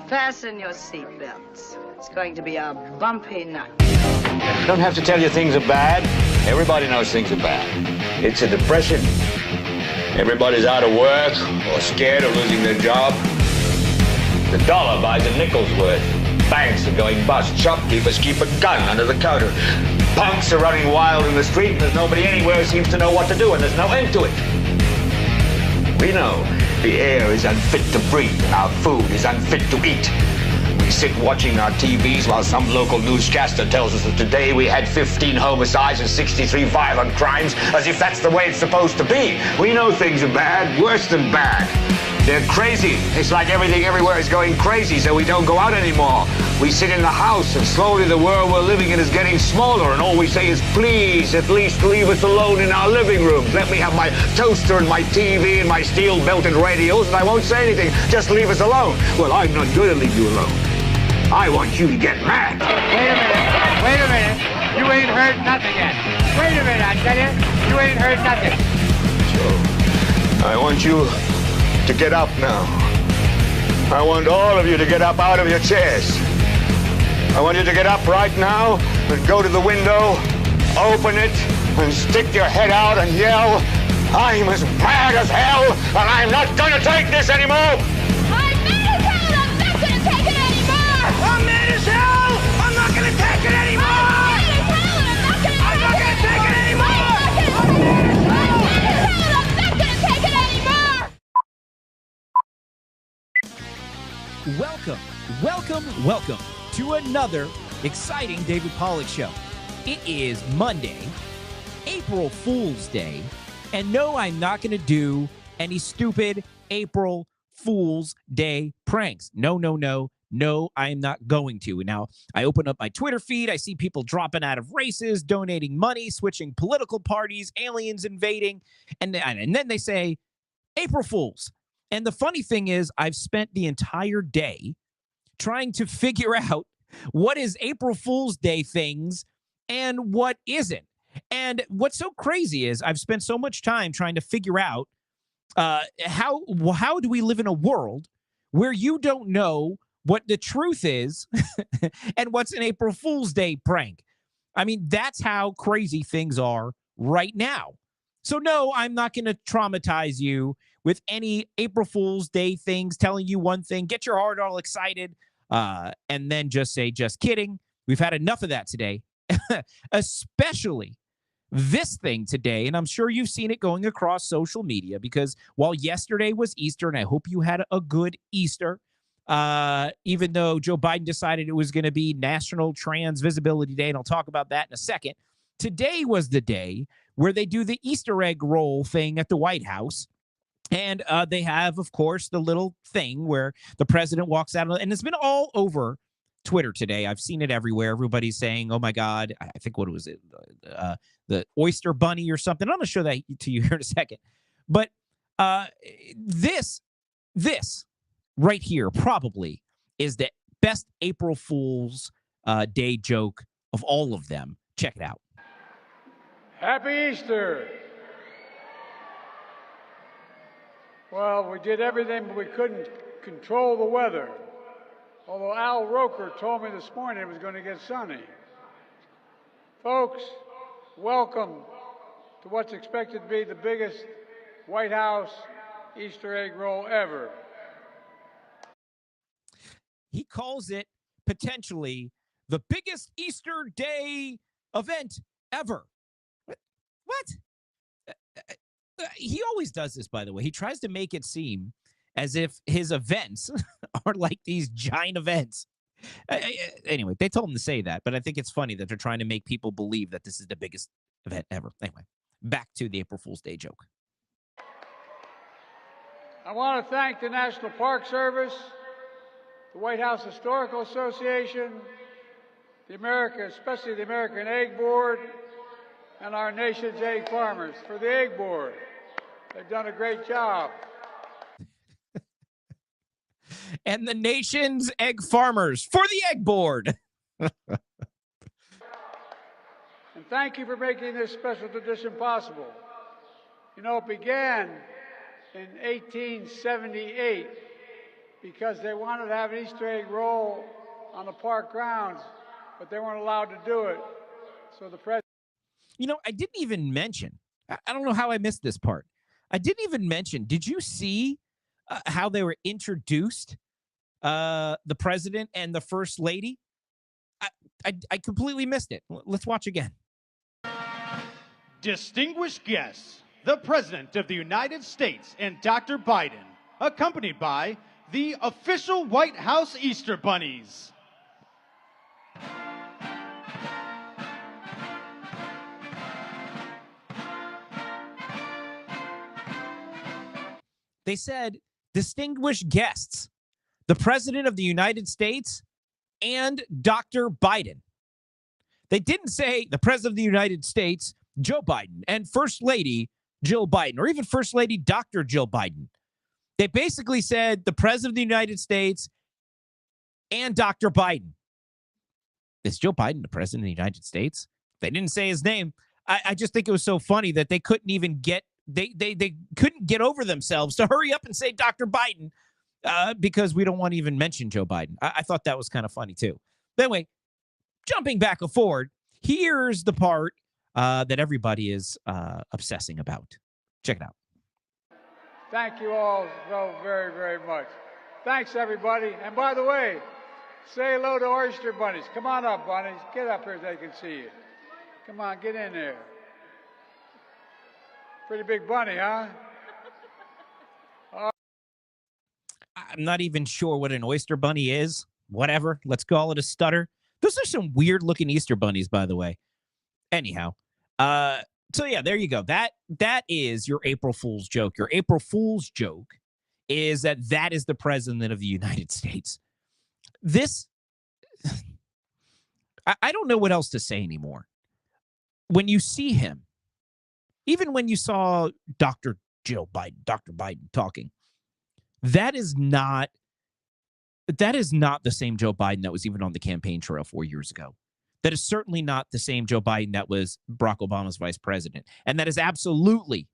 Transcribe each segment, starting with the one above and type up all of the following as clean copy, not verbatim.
Fasten your seatbelts. It's going to be a bumpy night. I don't have to tell you things are bad. Everybody knows things are bad. It's a depression. Everybody's out of work or scared of losing their job. The dollar buys a nickel's worth. Banks are going bust. Shopkeepers keep a gun under the counter. Punks are running wild in the street, and there's nobody anywhere who seems to know what to do, and there's no end to it. We know the air is unfit to breathe, and our food is unfit to eat. We sit watching our TVs while some local newscaster tells us that today we had 15 homicides and 63 violent crimes, as if that's the way it's supposed to be. We know things are bad, worse than bad. They're crazy. It's like everything everywhere is going crazy, so we don't go out anymore. We sit in the house, and slowly the world we're living in is getting smaller, and all we say is, please, at least leave us alone in our living rooms. Let me have my toaster and my TV and my steel-belted radios, and I won't say anything. Just leave us alone. Well, I'm not going to leave you alone. I want you to get mad. Wait a minute. You ain't heard nothing yet. Wait a minute, I tell you. You ain't heard nothing. So, I want you to get up now. I want all of you to get up out of your chairs. I want you to get up right now and go to the window, open it, and stick your head out and yell, I'm as mad as hell, and I'm not going to take this anymore! I'm mad as hell, I'm not going to take it anymore! I'm mad as hell! I'm not going to take it anymore! I'm mad as hell, and I'm not going to take it anymore! I'm mad as hell, I'm not going to take it anymore! Welcome to another exciting David Pollack show. It is Monday, April Fool's Day, and no, I'm not going to do any stupid April Fool's Day pranks. No, I am not going to. Now, I open up my Twitter feed, I see people dropping out of races, donating money, switching political parties, aliens invading, and then they say, April Fools. And the funny thing is, I've spent the entire day trying to figure out what is April Fool's Day things and what isn't. And what's so crazy is I've spent so much time trying to figure out how do we live in a world where you don't know what the truth is and what's an April Fool's Day prank. I mean, that's how crazy things are right now. So no, I'm not going to traumatize you with any April Fool's Day things, telling you one thing, get your heart all excited, and then just say, just kidding. We've had enough of that today, especially this thing today. And I'm sure you've seen it going across social media because while yesterday was Easter, and I hope you had a good Easter, even though Joe Biden decided it was going to be National Trans Visibility Day, and I'll talk about that in a second. Today was the day where they do the Easter egg roll thing at the White House. And they have, of course, the little thing where the president walks out. And it's been all over Twitter today. I've seen it everywhere. Everybody's saying, oh, my God, I think what was it? The Oyster Bunny or something. I'm going to show that to you here in a second. But this right here probably is the best April Fool's Day joke of all of them. Check it out. Happy Easter. Well, we did everything, but we couldn't control the weather. Although Al Roker told me this morning it was going to get sunny. Folks, welcome to what's expected to be the biggest White House Easter egg roll ever. He calls it potentially the biggest Easter Day event ever. What? He always does this, by the way. He tries to make it seem as if his events are like these giant events. Anyway, they told him to say that, but I think it's funny that they're trying to make people believe that this is the biggest event ever. Anyway, back to the April Fool's Day joke. I want to thank the National Park Service, the White House Historical Association, especially the American Egg Board, and our nation's egg farmers for the Egg Board. They've done a great job. And the nation's egg farmers for the Egg Board. And thank you for making this special tradition possible. You know, it began in 1878 because they wanted to have an Easter egg roll on the park grounds, but they weren't allowed to do it. So the president. You know, I didn't even mention, I don't know how I missed this part. I didn't even mention, did you see how they were introduced, the president and the first lady? I completely missed it. Let's watch again. Distinguished guests, the President of the United States and Dr. Biden, accompanied by the official White House Easter Bunnies. They said, distinguished guests, the President of the United States and Dr. Biden. They didn't say the President of the United States, Joe Biden, and First Lady Jill Biden, or even First Lady Dr. Jill Biden. They basically said the President of the United States and Dr. Biden. Is Joe Biden the President of the United States? They didn't say his name. I just think it was so funny that they couldn't even get, they couldn't get over themselves to hurry up and say Dr. Biden because we don't want to even mention Joe Biden. I thought that was kind of funny too. But anyway, jumping back and forward, here's the part that everybody is obsessing about. Check it out. Thank you all so very, very much. Thanks, everybody. And by the way, say hello to Oyster Bunnies. Come on up, bunnies. Get up here so they can see you. Come on, get in there. Pretty big bunny, huh? I'm not even sure what an oyster bunny is. Whatever. Let's call it a stutter. Those are some weird-looking Easter bunnies, by the way. Anyhow, so yeah, there you go. That is your April Fool's joke. Your April Fool's joke is that is the President of the United States. This, I don't know what else to say anymore. When you see him, even when you saw Dr. Biden talking, that is not the same Joe Biden that was even on the campaign trail 4 years ago. That is certainly not the same Joe Biden that was Barack Obama's vice president. And that is absolutely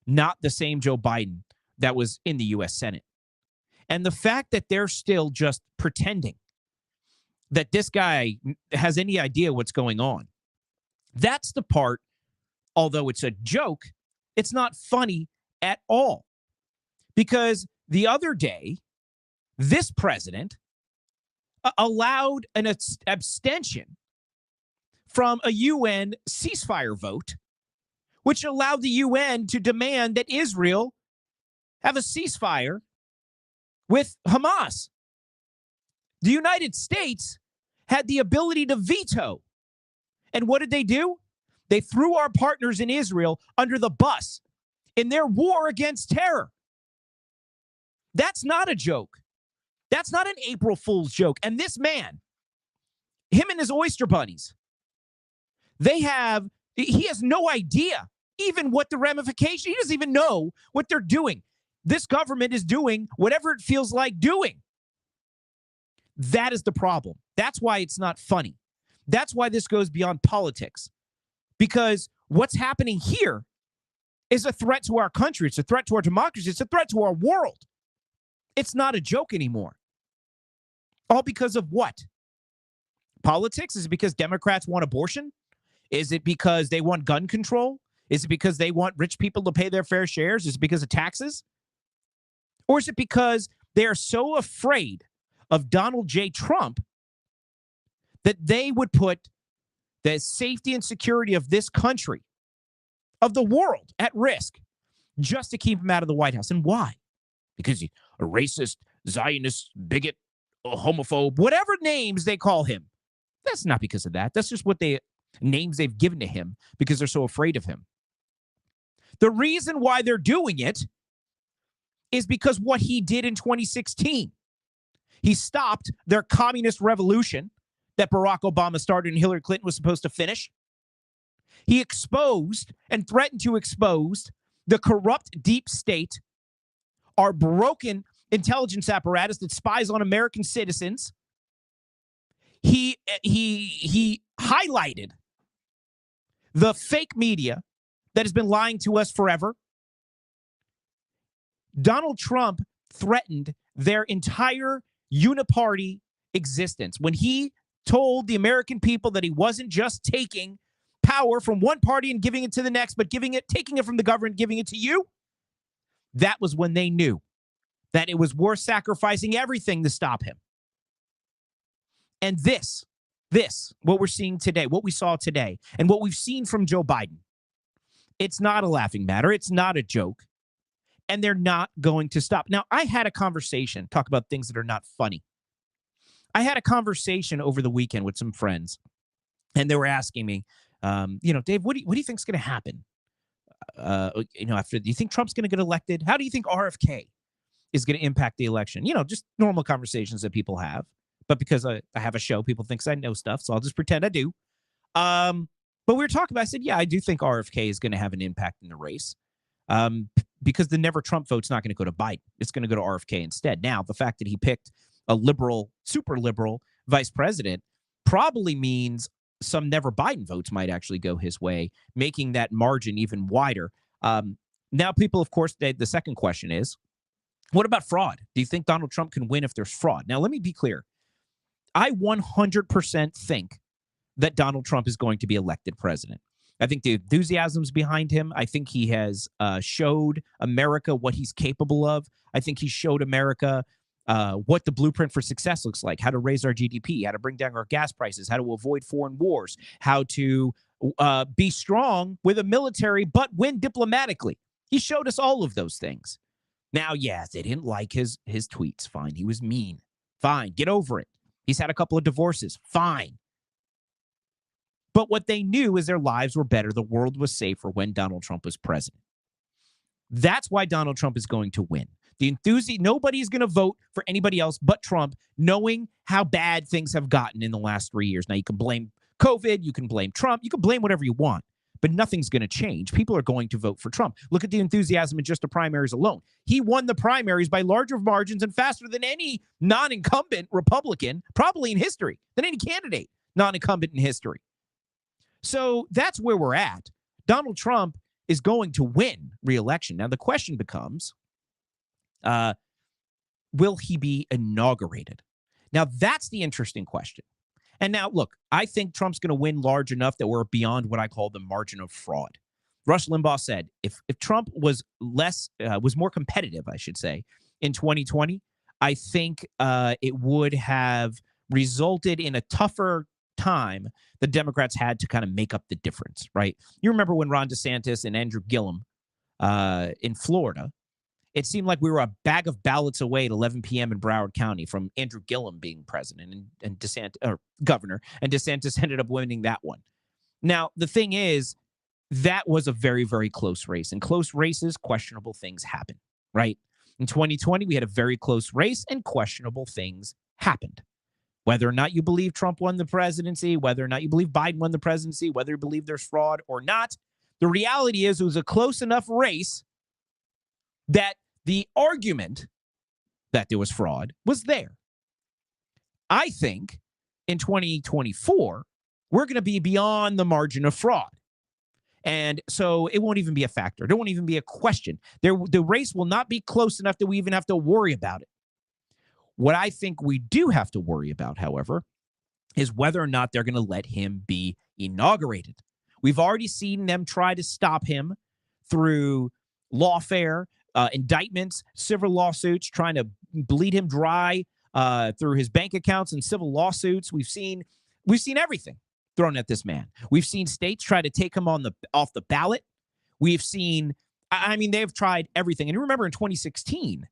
not the same Joe Biden that was in the U.S. Senate. And the fact that they're still just pretending that this guy has any idea what's going on, that's the part, although it's a joke, it's not funny at all. Because the other day, this president allowed an abstention from a UN ceasefire vote, which allowed the UN to demand that Israel have a ceasefire with Hamas. The United States had the ability to veto. And what did they do? They threw our partners in Israel under the bus in their war against terror. That's not a joke. That's not an April Fool's joke. And this man, him and his Oyster Bunnies, he has no idea even what the ramification, he doesn't even know what they're doing. This government is doing whatever it feels like doing. That is the problem. That's why it's not funny. That's why this goes beyond politics. Because what's happening here is a threat to our country. It's a threat to our democracy. It's a threat to our world. It's not a joke anymore. All because of what? Politics? Is it because Democrats want abortion? Is it because they want gun control? Is it because they want rich people to pay their fair shares? Is it because of taxes? Or is it because they are so afraid of Donald J. Trump that they would put the safety and security of this country, of the world, at risk just to keep him out of the White House? And why? Because he's a racist, Zionist, bigot, a homophobe, whatever names they call him. That's not because of that. That's just what names they've given to him because they're so afraid of him. The reason why they're doing it is because what he did in 2016. He stopped their communist revolution that Barack Obama started and Hillary Clinton was supposed to finish. He exposed and threatened to expose the corrupt deep state, our broken intelligence apparatus that spies on American citizens. He highlighted the fake media that has been lying to us forever. Donald Trump threatened their entire uniparty existence. When he told the American people that he wasn't just taking power from one party and giving it to the next, but taking it from the government, giving it to you, that was when they knew that it was worth sacrificing everything to stop him. And this, what we're seeing today, what we saw today, and what we've seen from Joe Biden, it's not a laughing matter. It's not a joke. And they're not going to stop. Now, I had a conversation, talk about things that are not funny. I had a conversation over the weekend with some friends, and they were asking me, Dave, what do you think is going to do you think Trump's going to get elected? How do you think RFK is going to impact the election? Just normal conversations that people have. But because I have a show, people think I know stuff, so I'll just pretend I do. But we were talking about, I said, yeah, I do think RFK is going to have an impact in the race because the Never Trump vote's not going to go to Biden. It's going to go to RFK instead. Now, the fact that he picked a liberal, super liberal vice president probably means some Never Biden votes might actually go his way, making that margin even wider. Now, people, of course, the second question is, what about fraud? Do you think Donald Trump can win if there's fraud? Now, let me be clear. I 100% think that Donald Trump is going to be elected president. I think the enthusiasm's behind him. I think he has showed America what he's capable of. I think he showed America what the blueprint for success looks like, how to raise our GDP, how to bring down our gas prices, how to avoid foreign wars, how to be strong with a military but win diplomatically. He showed us all of those things. Now, yes, they didn't like his tweets. Fine. He was mean. Fine. Get over it. He's had a couple of divorces. Fine. But what they knew is their lives were better. The world was safer when Donald Trump was president. That's why Donald Trump is going to win. Nobody's going to vote for anybody else but Trump, knowing how bad things have gotten in the last 3 years. Now, you can blame COVID. You can blame Trump. You can blame whatever you want. But nothing's going to change. People are going to vote for Trump. Look at the enthusiasm in just the primaries alone. He won the primaries by larger margins and faster than any non-incumbent Republican, probably in history, than any candidate non-incumbent in history. So that's where we're at. Donald Trump is going to win re-election. Now, the question becomes, will he be inaugurated? Now, that's the interesting question. And now, look, I think Trump's going to win large enough that we're beyond what I call the margin of fraud. Rush Limbaugh said if Trump was more competitive, I should say, in 2020, I think it would have resulted in a tougher time the Democrats had to kind of make up the difference, right? You remember when Ron DeSantis and Andrew Gillum in Florida, it seemed like we were a bag of ballots away at 11 p.m. in Broward County from Andrew Gillum being president and DeSantis, or governor, and DeSantis ended up winning that one. Now, the thing is, that was a very, very close race. In close races, questionable things happen, right? In 2020, we had a very close race and questionable things happened. Whether or not you believe Trump won the presidency, whether or not you believe Biden won the presidency, whether you believe there's fraud or not, the reality is it was a close enough race that the argument that there was fraud was there. I think in 2024, we're going to be beyond the margin of fraud. And so it won't even be a factor. There won't even be a question. The race will not be close enough that we even have to worry about it. What I think we do have to worry about, however, is whether or not they're going to let him be inaugurated. We've already seen them try to stop him through lawfare, indictments, civil lawsuits, trying to bleed him dry through his bank accounts and civil lawsuits. We've seen everything thrown at this man. We've seen states try to take him off the ballot. We've seen, they've tried everything. And you remember in 2016,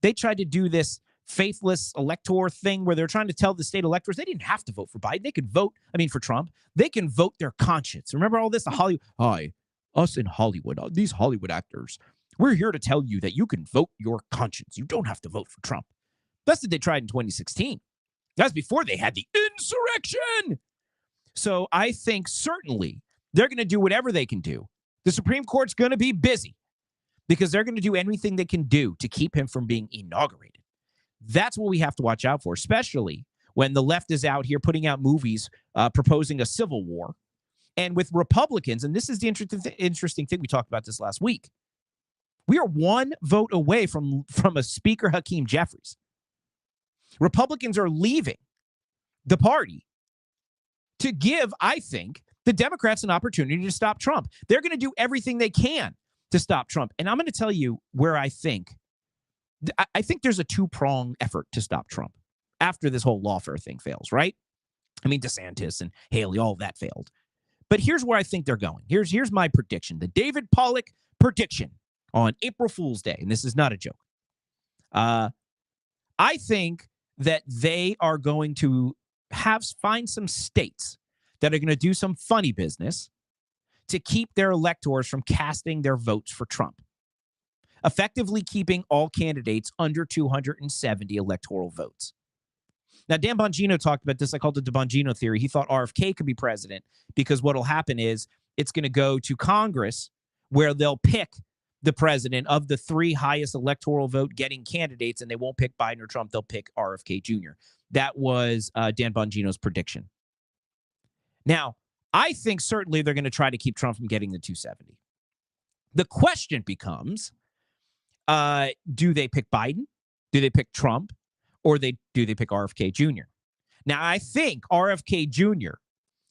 they tried to do this faithless elector thing where they're trying to tell the state electors they didn't have to vote for Biden. They could vote, for Trump. They can vote their conscience. Remember all this? Us in Hollywood, these Hollywood actors, we're here to tell you that you can vote your conscience. You don't have to vote for Trump. That's what they tried in 2016. That's before they had the insurrection. So I think certainly they're going to do whatever they can do. The Supreme Court's going to be busy because they're going to do anything they can do to keep him from being inaugurated. That's what we have to watch out for, especially when the left is out here putting out movies proposing a civil war. And with Republicans, and this is the interesting thing, we talked about this last week, we are one vote away from a Speaker Hakeem Jeffries. Republicans are leaving the party to give, I think, the Democrats an opportunity to stop Trump. They're going to do everything they can to stop Trump. And I'm going to tell you where I think there's a two-prong effort to stop Trump after this whole lawfare thing fails, right? I mean, DeSantis and Haley, all of that failed. But here's where I think they're going. Here's my prediction, the David Pollack prediction on April Fool's Day, and this is not a joke. I think that they are going to find some states that are going to do some funny business to keep their electors from casting their votes for Trump, effectively keeping all candidates under 270 electoral votes. Now, Dan Bongino talked about this. I called it the Bongino theory. He thought RFK could be president because what will happen is it's going to go to Congress where they'll pick the president of the three highest electoral vote getting candidates, and they won't pick Biden or Trump. They'll pick RFK Jr. That was Dan Bongino's prediction. Now, I think certainly they're going to try to keep Trump from getting the 270. The question becomes, do they pick Biden? Do they pick Trump? Or do they pick RFK Jr.? Now, I think RFK Jr.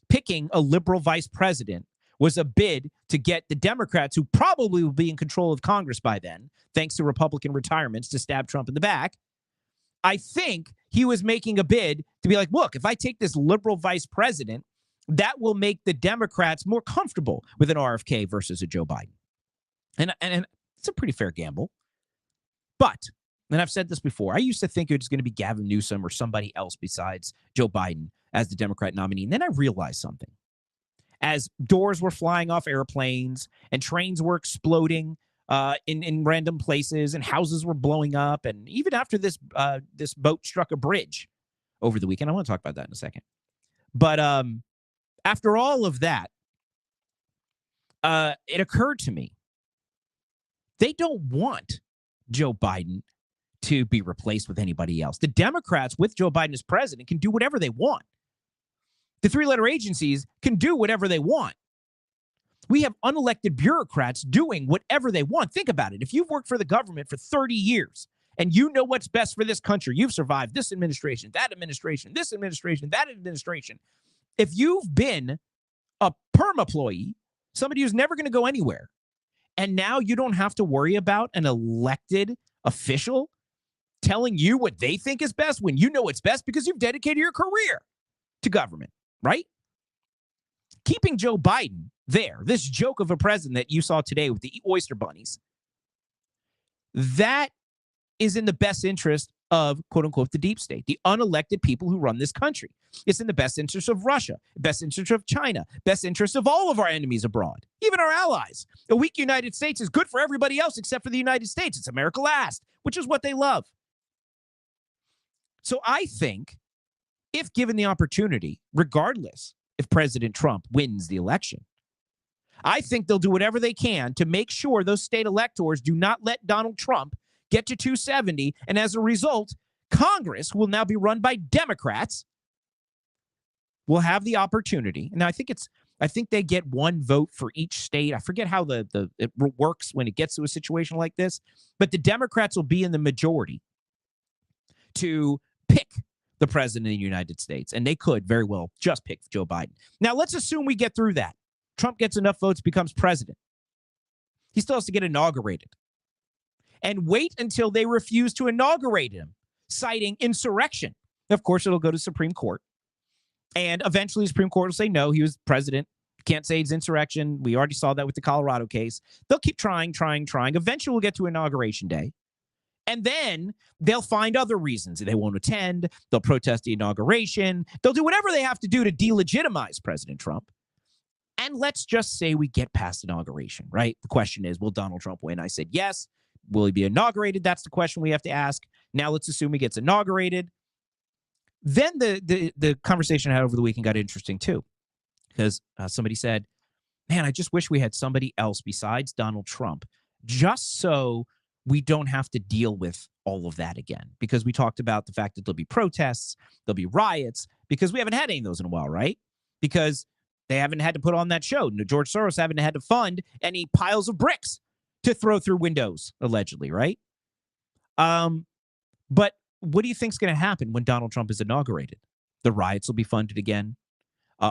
picking a liberal vice president was a bid to get the Democrats, who probably will be in control of Congress by then, thanks to Republican retirements, to stab Trump in the back. I think he was making a bid to be like, look, if I take this liberal vice president, that will make the Democrats more comfortable with an RFK versus a Joe Biden. And it's a pretty fair gamble. But, and I've said this before, I used to think it was going to be Gavin Newsom or somebody else besides Joe Biden as the Democrat nominee. And then I realized something. As doors were flying off airplanes and trains were exploding in random places and houses were blowing up, and even after this boat struck a bridge over the weekend, I want to talk about that in a second. But after all of that, it occurred to me, they don't want Joe Biden to be replaced with anybody else. The Democrats, with Joe Biden as president, can do whatever they want. The three-letter agencies can do whatever they want. We have unelected bureaucrats doing whatever they want. Think about it. If you've worked for the government for 30 years and you know what's best for this country, you've survived this administration, that administration, this administration, that administration. If you've been a perm employee, somebody who's never going to go anywhere, and now you don't have to worry about an elected official telling you what they think is best when you know what's best because you've dedicated your career to government, right? Keeping Joe Biden there, this joke of a president that you saw today with the Oyster Bunnies, that is in the best interest of, quote unquote, the deep state, the unelected people who run this country. It's in the best interest of Russia, best interest of China, best interest of all of our enemies abroad, even our allies. A weak United States is good for everybody else except for the United States. It's America last, which is what they love. So I think if given the opportunity, regardless if President Trump wins the election, I think they'll do whatever they can to make sure those state electors do not let Donald Trump get to 270. And as a result, Congress will now be run by Democrats. Will have the opportunity. Now, I think they get one vote for each state. I forget how it works when it gets to a situation like this, but the Democrats will be in the majority to pick the president of the United States, and they could very well just pick Joe Biden. Now, let's assume we get through that. Trump gets enough votes, becomes president. He still has to get inaugurated. And wait until they refuse to inaugurate him, citing insurrection. Of course, it'll go to Supreme Court. And eventually, the Supreme Court will say, no, he was president. Can't say it's insurrection. We already saw that with the Colorado case. They'll keep trying. Eventually, we'll get to Inauguration Day. And then they'll find other reasons. They won't attend. They'll protest the inauguration. They'll do whatever they have to do to delegitimize President Trump. And let's just say we get past inauguration, right? The question is, will Donald Trump win? I said yes. Will he be inaugurated? That's the question we have to ask. Now let's assume he gets inaugurated. Then the conversation I had over the weekend got interesting too, because somebody said, man, I just wish we had somebody else besides Donald Trump, just so we don't have to deal with all of that again. Because we talked about the fact that there'll be protests, there'll be riots, because we haven't had any of those in a while, right? Because they haven't had to put on that show. George Soros haven't had to fund any piles of bricks to throw through windows, allegedly, right? But what do you think's going to happen when Donald Trump is inaugurated? The riots will be funded again.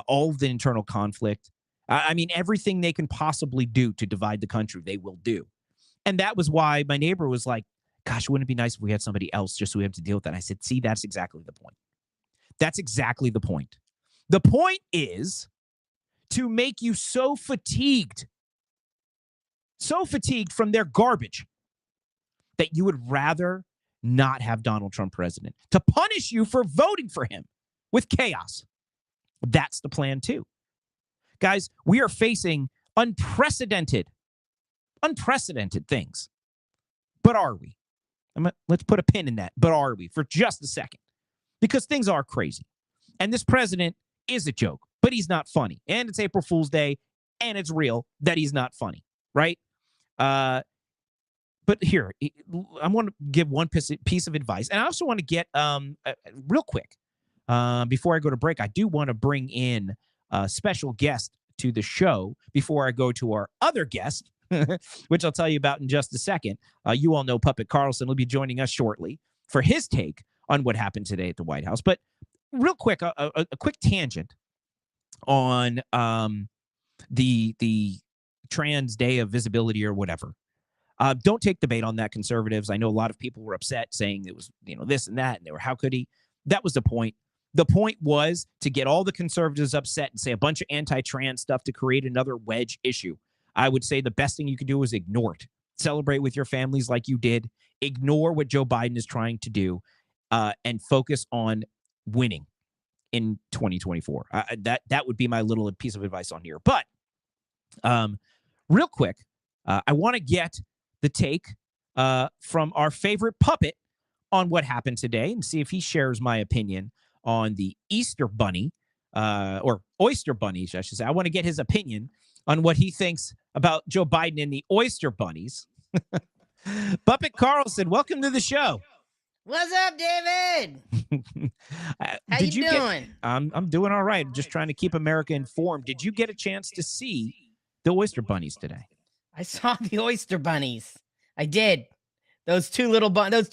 All of the internal conflict. I mean, everything they can possibly do to divide the country, they will do. And that was why my neighbor was like, gosh, wouldn't it be nice if we had somebody else just so we have to deal with that? And I said, see, that's exactly the point. That's exactly the point. The point is to make you so fatigued from their garbage that you would rather not have Donald Trump president, to punish you for voting for him with chaos. That's the plan too. Guys, we are facing unprecedented things. But are we? Let's put a pin in that. But are we for just a second? Because things are crazy. And this president is a joke, but he's not funny. And it's April Fool's Day, and it's real that he's not funny, right? But here, I want to give one piece of advice. And I also want to get, real quick, before I go to break, I do want to bring in a special guest to the show before I go to our other guest, which I'll tell you about in just a second. You all know Puppet Carlson will be joining us shortly for his take on what happened today at the White House. But real quick, a quick tangent on the Trans Day of Visibility or whatever. Don't take the bait on that, conservatives. I know a lot of people were upset saying it was, this and that, and they were, how could he? That was the point. The point was to get all the conservatives upset and say a bunch of anti-trans stuff to create another wedge issue. I would say the best thing you could do is ignore it. Celebrate with your families like you did. Ignore what Joe Biden is trying to do, and focus on winning in 2024. That would be my little piece of advice on here. But real quick, I want to get the take from our favorite puppet on what happened today and see if he shares my opinion on the Easter Bunny, or Oyster Bunnies, I should say. I want to get his opinion on what he thinks about Joe Biden and the Oyster Bunnies. Puppet Carlson, welcome to the show. What's up, David? How you doing? I'm doing all right. I'm just trying to keep America informed. Did you get a chance to see the Oyster Bunnies today? I saw the Oyster Bunnies. I did. Those two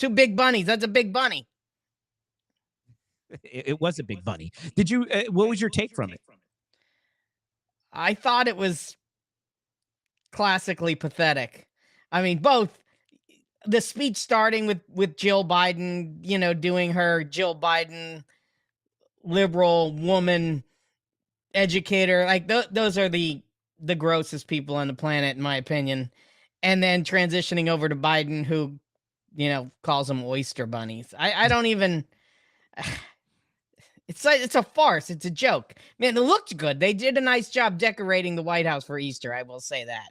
big bunnies. That's a big bunny. It was a big bunny. Did you? What was your take from it? I thought it was classically pathetic. I mean, both the speech starting with Jill Biden, doing her Jill Biden liberal woman educator. Like those are the grossest people on the planet, in my opinion. And then transitioning over to Biden, who, calls them oyster bunnies. I don't even. It's a farce. It's a joke. Man, it looked good. They did a nice job decorating the White House for Easter. I will say that.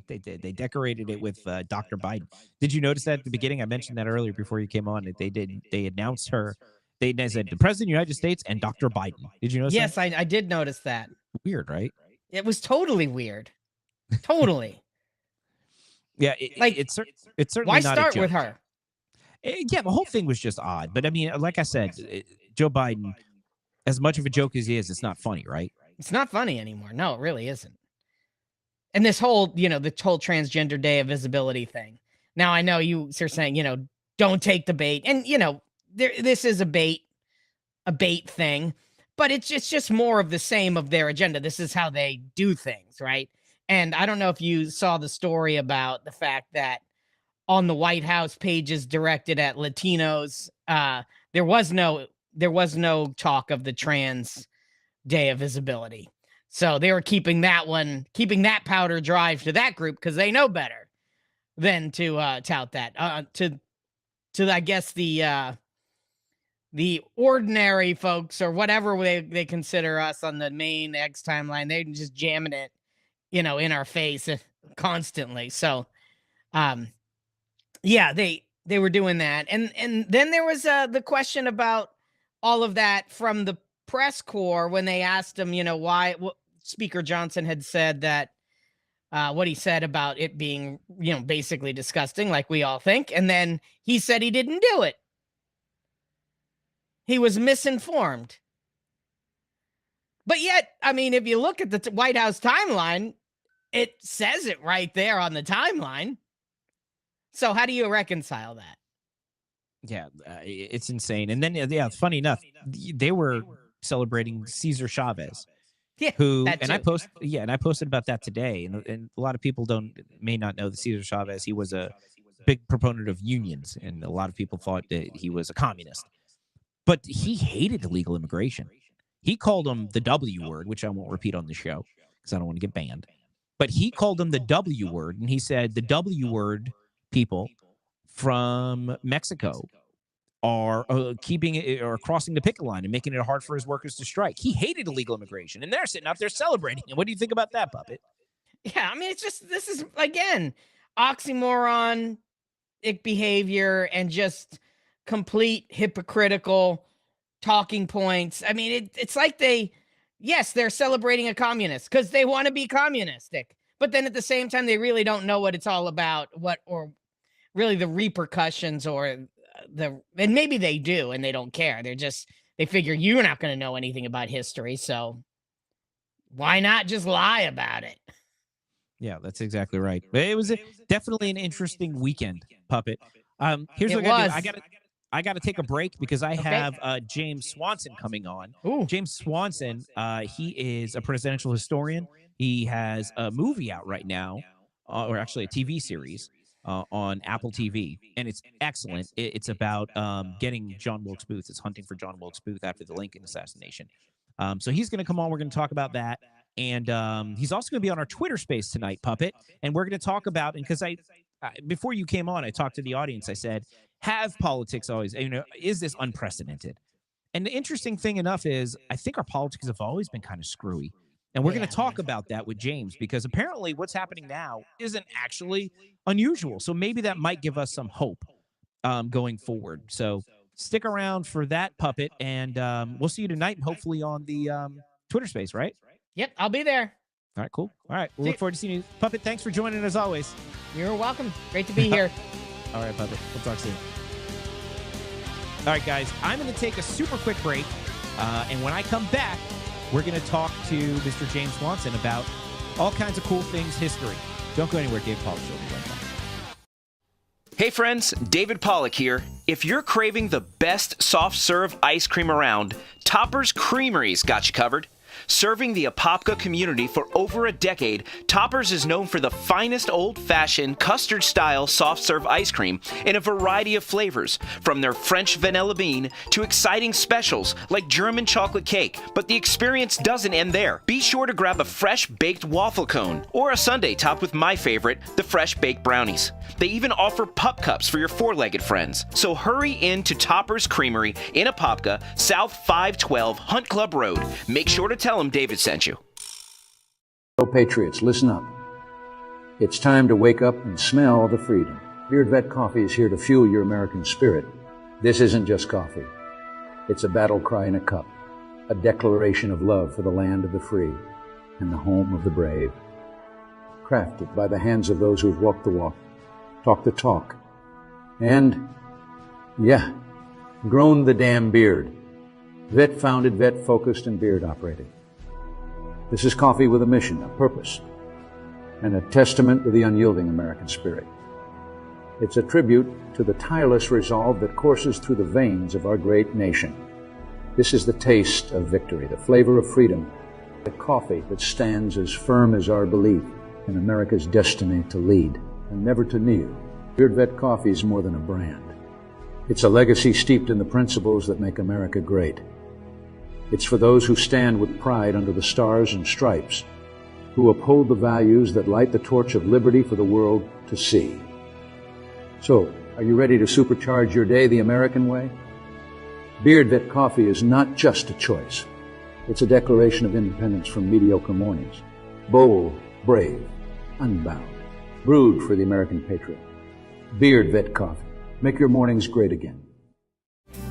They did. They decorated it with Dr. Biden. Did you notice that at the beginning? I mentioned that earlier before you came on. They announced her. They said the President of the United States and Dr. Biden. Did you notice yes, that? Yes, I did notice that. Weird, right? It was totally weird. Totally. Yeah, it's certainly why not start a joke. with her? Yeah, the whole thing was just odd. But I mean, like I said, Joe Biden, as much of a joke as he is, it's not funny, right? It's not funny anymore. No, it really isn't. And this whole, the whole transgender day of visibility thing. Now, I know you're saying, don't take the bait. And, this is a bait thing. But it's just more of the same of their agenda. This is how they do things, right? And I don't know if you saw the story about the fact that on the White House pages directed at Latinos, there was no talk of the Trans Day of Visibility. So they were keeping that powder dry to that group because they know better than to tout that. To I guess the ordinary folks or whatever they consider us on the main X timeline, they're just jamming it, in our face constantly. So, yeah, they were doing that. And then there was the question about all of that from the press corps when they asked him, why Speaker Johnson had said that what he said about it being, basically disgusting, like we all think. And then he said he didn't do it. He was misinformed. But yet, I mean, if you look at the White House timeline, it says it right there on the timeline. So how do you reconcile that? Yeah, it's insane. And then, yeah, funny enough, they were celebrating Cesar Chavez. Yeah, Who that and I too. posted about that today, and a lot of people may not know that Cesar Chavez, he was a big proponent of unions, and a lot of people thought that he was a communist, but he hated illegal immigration. He called them the W word, which I won't repeat on the show because I don't want to get banned. But he called them the W word, and he said the W word people from Mexico are keeping it or crossing the picket line and making it hard for his workers to strike. He hated illegal immigration, and they're sitting out there celebrating. And what do you think about that, Puppet? Yeah, I mean, it's just, this is, again, oxymoron behavior and just complete hypocritical talking points. I mean, it's like they're celebrating a communist because they want to be communistic. But then at the same time, they really don't know what it's all about, or really the repercussions and maybe they do and they don't care. They figure you're not going to know anything about history. So why not just lie about it? Yeah, that's exactly right. It was definitely an interesting weekend, Puppet. Here's what I got to take a break because I have James Swanson coming on. Ooh. James Swanson, he is a presidential historian. He has a movie out right now, or actually a TV series on Apple TV, and it's excellent. It's about getting John Wilkes Booth. It's hunting for John Wilkes Booth after the Lincoln assassination. So he's going to come on. We're going to talk about that. And he's also going to be on our Twitter space tonight, Puppet. And we're going to talk about, and because before you came on, I talked to the audience. I said, have politics always, is this unprecedented? And the interesting thing enough is I think our politics have always been kind of screwy. And we're going to talk about that with James, because apparently what's happening now isn't actually unusual. So maybe that might give us some hope going forward. So stick around for that, Puppet. And we'll see you tonight, and hopefully on the Twitter space, right? Yep, I'll be there. All right, cool. All right, we'll look forward to seeing you. Puppet, thanks for joining as always. You're welcome. Great to be here. All right, Puppet. We'll talk soon. All right, guys, I'm going to take a super quick break. And when I come back, we're going to talk to Mr. James Swanson about all kinds of cool things, history. Don't go anywhere. David Pollock will be right back. Hey friends, David Pollock here. If you're craving the best soft serve ice cream around, Topper's Creamery's got you covered. Serving the Apopka community for over a decade, Topper's is known for the finest old-fashioned custard-style soft-serve ice cream in a variety of flavors, from their French vanilla bean to exciting specials like German chocolate cake. But the experience doesn't end there. Be sure to grab a fresh baked waffle cone or a sundae topped with my favorite, the fresh baked brownies. They even offer pup cups for your four-legged friends. So hurry in to Topper's Creamery in Apopka, South 512 Hunt Club Road. Make sure to tell them David sent you. Hello, Patriots, listen up. It's time to wake up and smell the freedom. Beard Vet Coffee is here to fuel your American spirit. This isn't just coffee. It's a battle cry in a cup, a declaration of love for the land of the free and the home of the brave. Crafted by the hands of those who've walked the walk, talked the talk, and, grown the damn beard. Vet-founded, vet-focused, and beard-operated. This is coffee with a mission, a purpose, and a testament to the unyielding American spirit. It's a tribute to the tireless resolve that courses through the veins of our great nation. This is the taste of victory, the flavor of freedom, the coffee that stands as firm as our belief in America's destiny to lead and never to kneel. Beard Vet Coffee is more than a brand. It's a legacy steeped in the principles that make America great. It's for those who stand with pride under the stars and stripes, who uphold the values that light the torch of liberty for the world to see. So, are you ready to supercharge your day the American way? Beard Vet Coffee is not just a choice. It's a declaration of independence from mediocre mornings. Bold, brave, unbound. Brewed for the American patriot. Beard Vet Coffee. Make your mornings great again.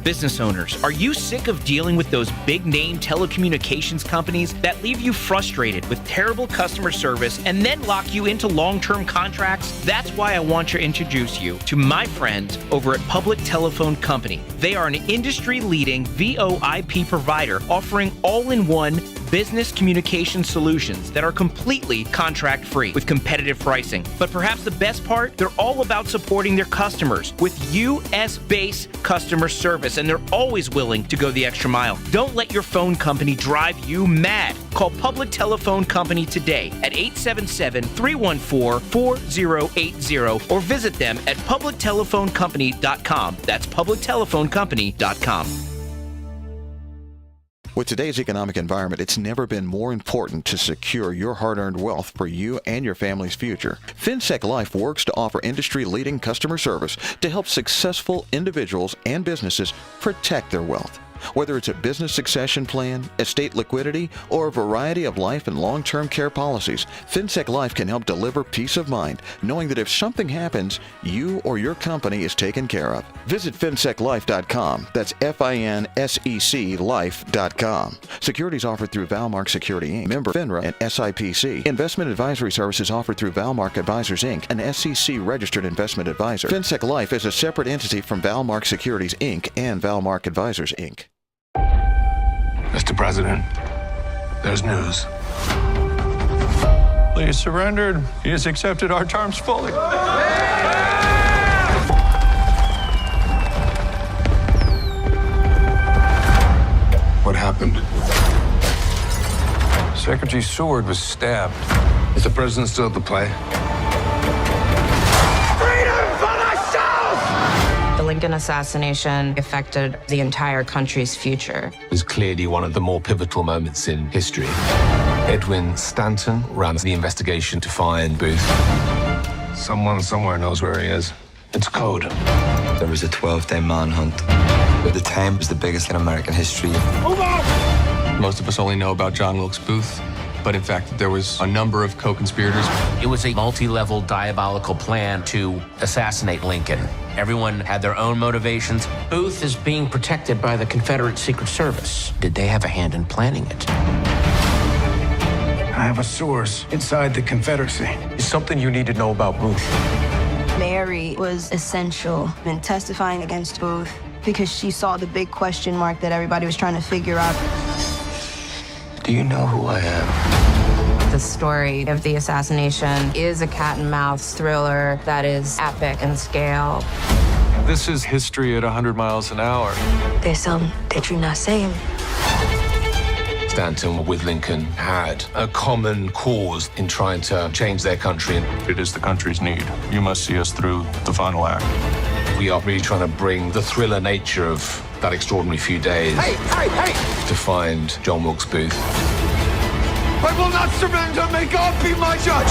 Business owners, are you sick of dealing with those big-name telecommunications companies that leave you frustrated with terrible customer service and then lock you into long-term contracts? That's why I want to introduce you to my friends over at Public Telephone Company. They are an industry-leading VoIP provider offering all-in-one business communication solutions that are completely contract-free with competitive pricing. But perhaps the best part, they're all about supporting their customers with U.S.-based customer service, and they're always willing to go the extra mile. Don't let your phone company drive you mad. Call Public Telephone Company today at 877-314-4080 or visit them at publictelephonecompany.com. That's publictelephonecompany.com. With today's economic environment, it's never been more important to secure your hard-earned wealth for you and your family's future. FinSec Life works to offer industry-leading customer service to help successful individuals and businesses protect their wealth. Whether it's a business succession plan, estate liquidity, or a variety of life and long-term care policies, FinSec Life can help deliver peace of mind, knowing that if something happens, you or your company is taken care of. Visit finseclife.com. That's FINSEC life.com. Securities offered through Valmark Security Inc., member FINRA and SIPC. Investment advisory services offered through Valmark Advisors Inc., an SEC-registered investment advisor. FinSec Life is a separate entity from Valmark Securities Inc. and Valmark Advisors Inc. Mr. President, there's news. He has surrendered. He has accepted our terms fully. What happened? Secretary Seward was stabbed. Is the president still at the play? The Lincoln assassination affected the entire country's future. It was clearly one of the more pivotal moments in history. Edwin Stanton ran the investigation to find Booth. Someone somewhere knows where he is. It's code. There was a 12-day manhunt. At the time, it was the biggest in American history. Move on! Most of us only know about John Wilkes Booth, but in fact, there was a number of co-conspirators. It was a multi-level diabolical plan to assassinate Lincoln. Everyone had their own motivations. Booth is being protected by the Confederate Secret Service. Did they have a hand in planning it? I have a source inside the Confederacy. It's something you need to know about Booth. Mary was essential in testifying against Booth because she saw the big question mark that everybody was trying to figure out. Do you know who I am? The story of the assassination is a cat-and-mouse thriller that is epic in scale. This is history at 100 miles an hour. There's some that you're not saying. Stanton with Lincoln had a common cause in trying to change their country. It is the country's need. You must see us through the final act. We are really trying to bring the thriller nature of that extraordinary few days to find John Wilkes Booth. I will not surrender. May God be my judge.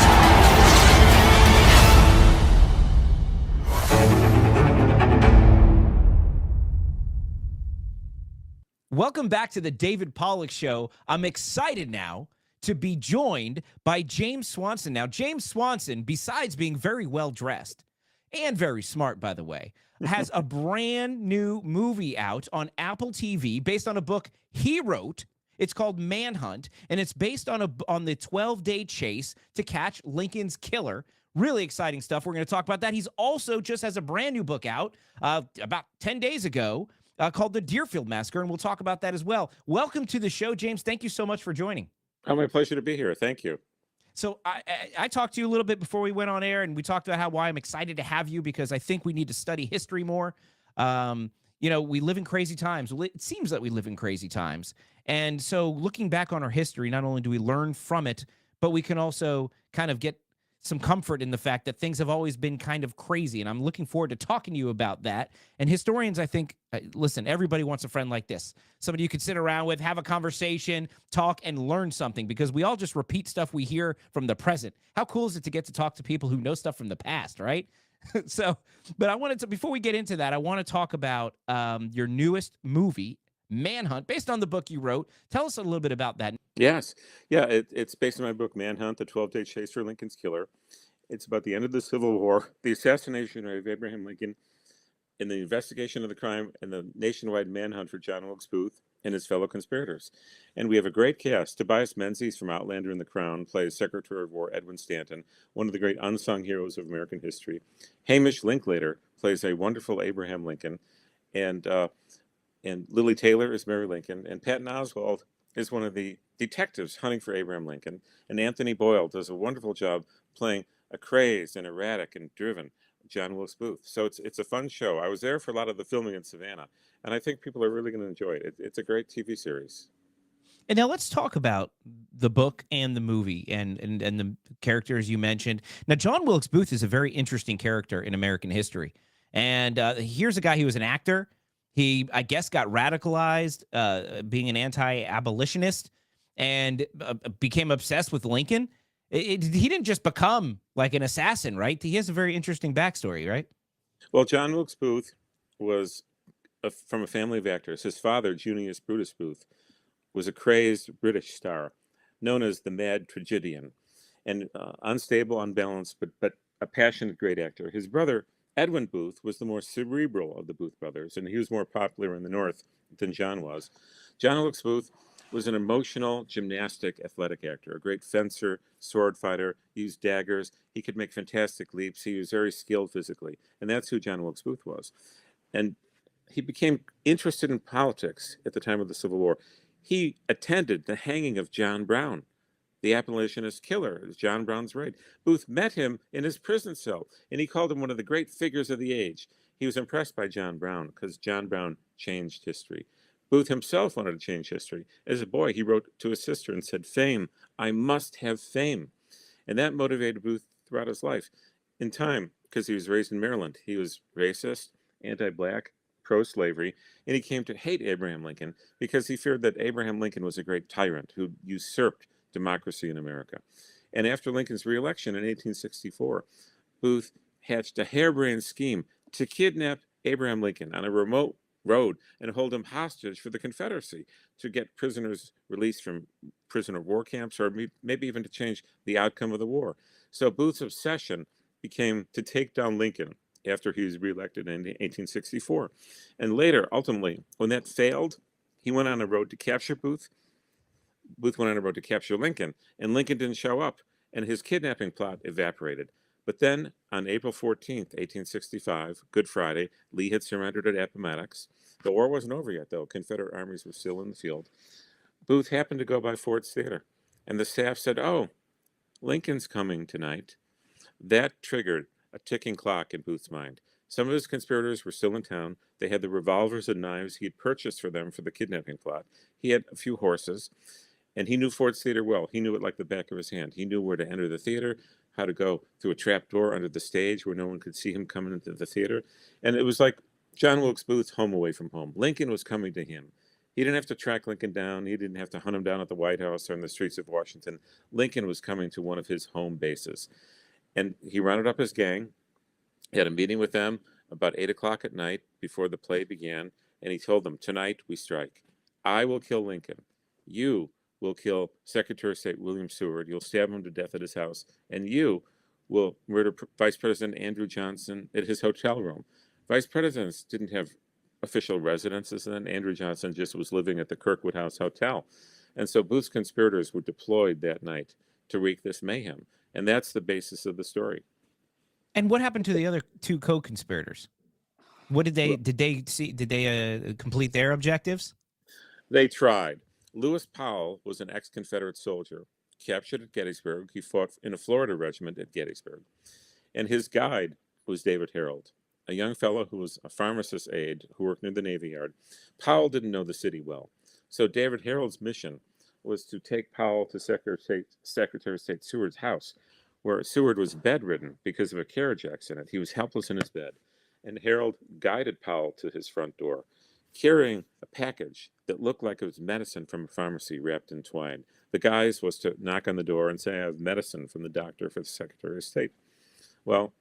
Welcome back to the David Pollack Show. I'm excited now to be joined by James Swanson. Now, James Swanson, besides being very well dressed and very smart, by the way, has a brand new movie out on Apple TV based on a book he wrote. It's called Manhunt, and it's based on the 12-day chase to catch Lincoln's killer. Really exciting stuff. We're going to talk about that. He's also just has a brand new book out about 10 days ago called The Deerfield Massacre, and we'll talk about that as well. Welcome to the show, James. Thank you so much for joining. Oh, my pleasure to be here. Thank you. So I talked to you a little bit before we went on air, and we talked about why I'm excited to have you, because I think we need to study history more. You know, we live in crazy times. It seems that we live in crazy times. And so looking back on our history, not only do we learn from it, but we can also kind of get some comfort in the fact that things have always been kind of crazy. And I'm looking forward to talking to you about that. And historians, I think, listen, everybody wants a friend like this. Somebody you could sit around with, have a conversation, talk, and learn something, because we all just repeat stuff we hear from the present. How cool is it to get to talk to people who know stuff from the past, right? So, but I wanted to, before we get into that, I want to talk about your newest movie, Manhunt, based on the book you wrote. Tell us a little bit about that. Yes. Yeah, it's based on my book, Manhunt, The 12-Day Chase for Lincoln's Killer. It's about the end of the Civil War, the assassination of Abraham Lincoln, and the investigation of the crime, and the nationwide manhunt for John Wilkes Booth and his fellow conspirators. And we have a great cast. Tobias Menzies from Outlander and The Crown plays Secretary of War Edwin Stanton, one of the great unsung heroes of American history. Hamish Linklater plays a wonderful Abraham Lincoln, and Lily Taylor is Mary Lincoln, and Patton Oswalt is one of the detectives hunting for Abraham Lincoln, and Anthony Boyle does a wonderful job playing a crazed and erratic and driven John Wilkes Booth. So it's a fun show. I was there for a lot of the filming in Savannah, and I think people are really going to enjoy it. It's a great TV series. And now let's talk about the book and the movie and the characters you mentioned. Now, John Wilkes Booth is a very interesting character in American history. And here's a guy who was an actor. He, I guess, got radicalized being an anti-abolitionist and became obsessed with Lincoln. He didn't just become like an assassin, right? He has a very interesting backstory, right? Well, John Wilkes Booth was from a family of actors. His father, Junius Brutus Booth, was a crazed British star known as the Mad Tragedian, and unstable, unbalanced, but a passionate, great actor. His brother, Edwin Booth, was the more cerebral of the Booth brothers, and he was more popular in the North than John was. John Wilkes Booth was an emotional, gymnastic, athletic actor, a great fencer, sword fighter, used daggers. He could make fantastic leaps. He was very skilled physically, and that's who John Wilkes Booth was. And he became interested in politics at the time of the Civil War. He attended the hanging of John Brown, the abolitionist killer. It was John Brown's raid. Booth met him in his prison cell, and he called him one of the great figures of the age. He was impressed by John Brown because John Brown changed history. Booth himself wanted to change history. As a boy, he wrote to his sister and said, "Fame, I must have fame." And that motivated Booth throughout his life. In time, because he was raised in Maryland, he was racist, anti-black, pro-slavery, and he came to hate Abraham Lincoln because he feared that Abraham Lincoln was a great tyrant who usurped democracy in America. And after Lincoln's reelection in 1864, Booth hatched a harebrained scheme to kidnap Abraham Lincoln on a remote road and hold him hostage for the Confederacy, to get prisoners released from prisoner of war camps, or maybe even to change the outcome of the war. So Booth's obsession became to take down Lincoln after he was reelected in 1864. And later, ultimately, when that failed, he went on a road to capture Booth. Booth went on a road to capture Lincoln, and Lincoln didn't show up, and his kidnapping plot evaporated. But then, on April 14th, 1865, Good Friday, Lee had surrendered at Appomattox. The war wasn't over yet, though. Confederate armies were still in the field. Booth happened to go by Ford's Theater, and the staff said, "Oh, Lincoln's coming tonight." That triggered a ticking clock in Booth's mind. Some of his conspirators were still in town. They had the revolvers and knives he had purchased for them for the kidnapping plot. He had a few horses, and he knew Ford's Theater well. He knew it like the back of his hand. He knew where to enter the theater, how to go through a trap door under the stage where no one could see him coming into the theater. And it was like John Wilkes Booth's home away from home. Lincoln was coming to him. He didn't have to track Lincoln down. He didn't have to hunt him down at the White House or in the streets of Washington. Lincoln was coming to one of his home bases. And he rounded up his gang. He had a meeting with them about 8 o'clock at night before the play began, and he told them, "Tonight we strike. I will kill Lincoln. You will kill Secretary of State William Seward. You'll stab him to death at his house, and you will murder Vice President Andrew Johnson at his hotel room." Vice presidents didn't have official residences then. Andrew Johnson just was living at the Kirkwood House Hotel. And so Booth's conspirators were deployed that night to wreak this mayhem. And that's the basis of the story. And what happened to the other two co-conspirators? What did they complete their objectives? They tried. Lewis Powell was an ex-Confederate soldier, captured at Gettysburg. He fought in a Florida regiment at Gettysburg. And his guide was David Harold, a young fellow who was a pharmacist aide who worked near the Navy Yard. Powell didn't know the city well. So David Harold's mission was to take Powell to Secretary of State Seward's house, where Seward was bedridden because of a carriage accident. He was helpless in his bed. And Harold guided Powell to his front door, carrying a package that looked like it was medicine from a pharmacy wrapped in twine. The guise was to knock on the door and say, "I have medicine from the doctor for the Secretary of State." Well,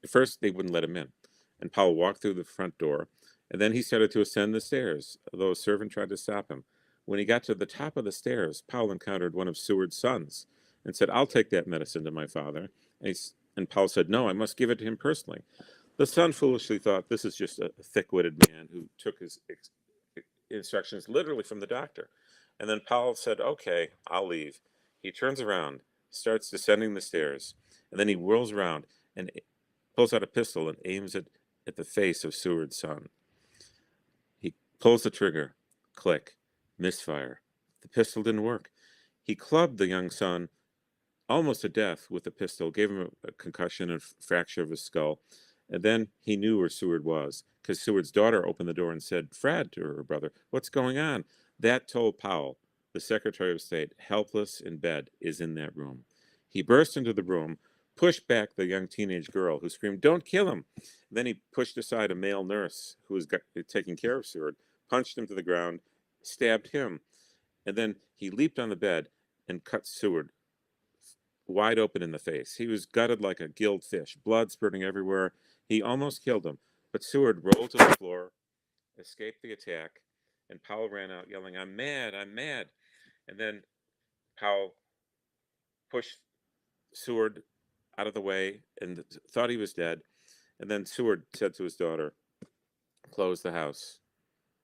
at first they wouldn't let him in. And Powell walked through the front door, and then he started to ascend the stairs, although a servant tried to stop him. When he got to the top of the stairs, Powell encountered one of Seward's sons and said, "I'll take that medicine to my father." And Powell said, "No, I must give it to him personally." The son foolishly thought this is just a thick-witted man who took his instructions literally from the doctor. And then Powell said, "Okay, I'll leave." He turns around, starts descending the stairs, and then he whirls around and pulls out a pistol and aims it at the face of Seward's son. He pulls the trigger, click, misfire, The pistol didn't work. He clubbed the young son almost to death with the pistol, gave him a concussion and fracture of his skull. And then he knew where Seward was, because Seward's daughter opened the door and said, "Fred," to her brother, "what's going on?" That told Powell, the Secretary of State, helpless in bed, is in that room. He burst into the room, pushed back the young teenage girl who screamed, "Don't kill him!" Then he pushed aside a male nurse who was taking care of Seward, punched him to the ground, stabbed him, and then he leaped on the bed and cut Seward wide open in the face. He was gutted like a gilled fish, blood spurting everywhere. He almost killed him, but Seward rolled to the floor, escaped the attack, and Powell ran out yelling, "I'm mad, I'm mad." And then Powell pushed Seward out of the way and thought he was dead. And then Seward said to his daughter, "Close the house,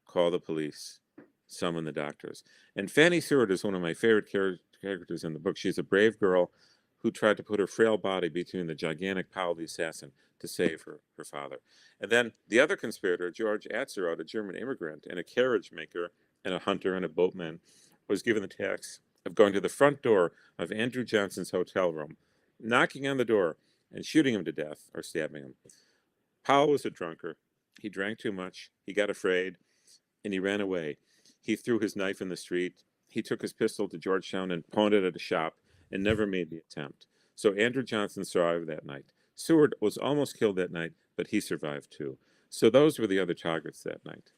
call the police, summon the doctors." And Fanny Seward is one of my favorite characters in the book. She's a brave girl who tried to put her frail body between the gigantic Powell the assassin to save her father. And then the other conspirator, George Atzerodt, a German immigrant and a carriage maker and a hunter and a boatman, was given the task of going to the front door of Andrew Johnson's hotel room, knocking on the door and shooting him to death or stabbing him. Powell was a drunkard. He drank too much. He got afraid, and he ran away. He threw his knife in the street. He took his pistol to Georgetown and pawned it at a shop and never made the attempt. So Andrew Johnson survived that night. Seward was almost killed that night, but he survived too. So those were the other targets that night.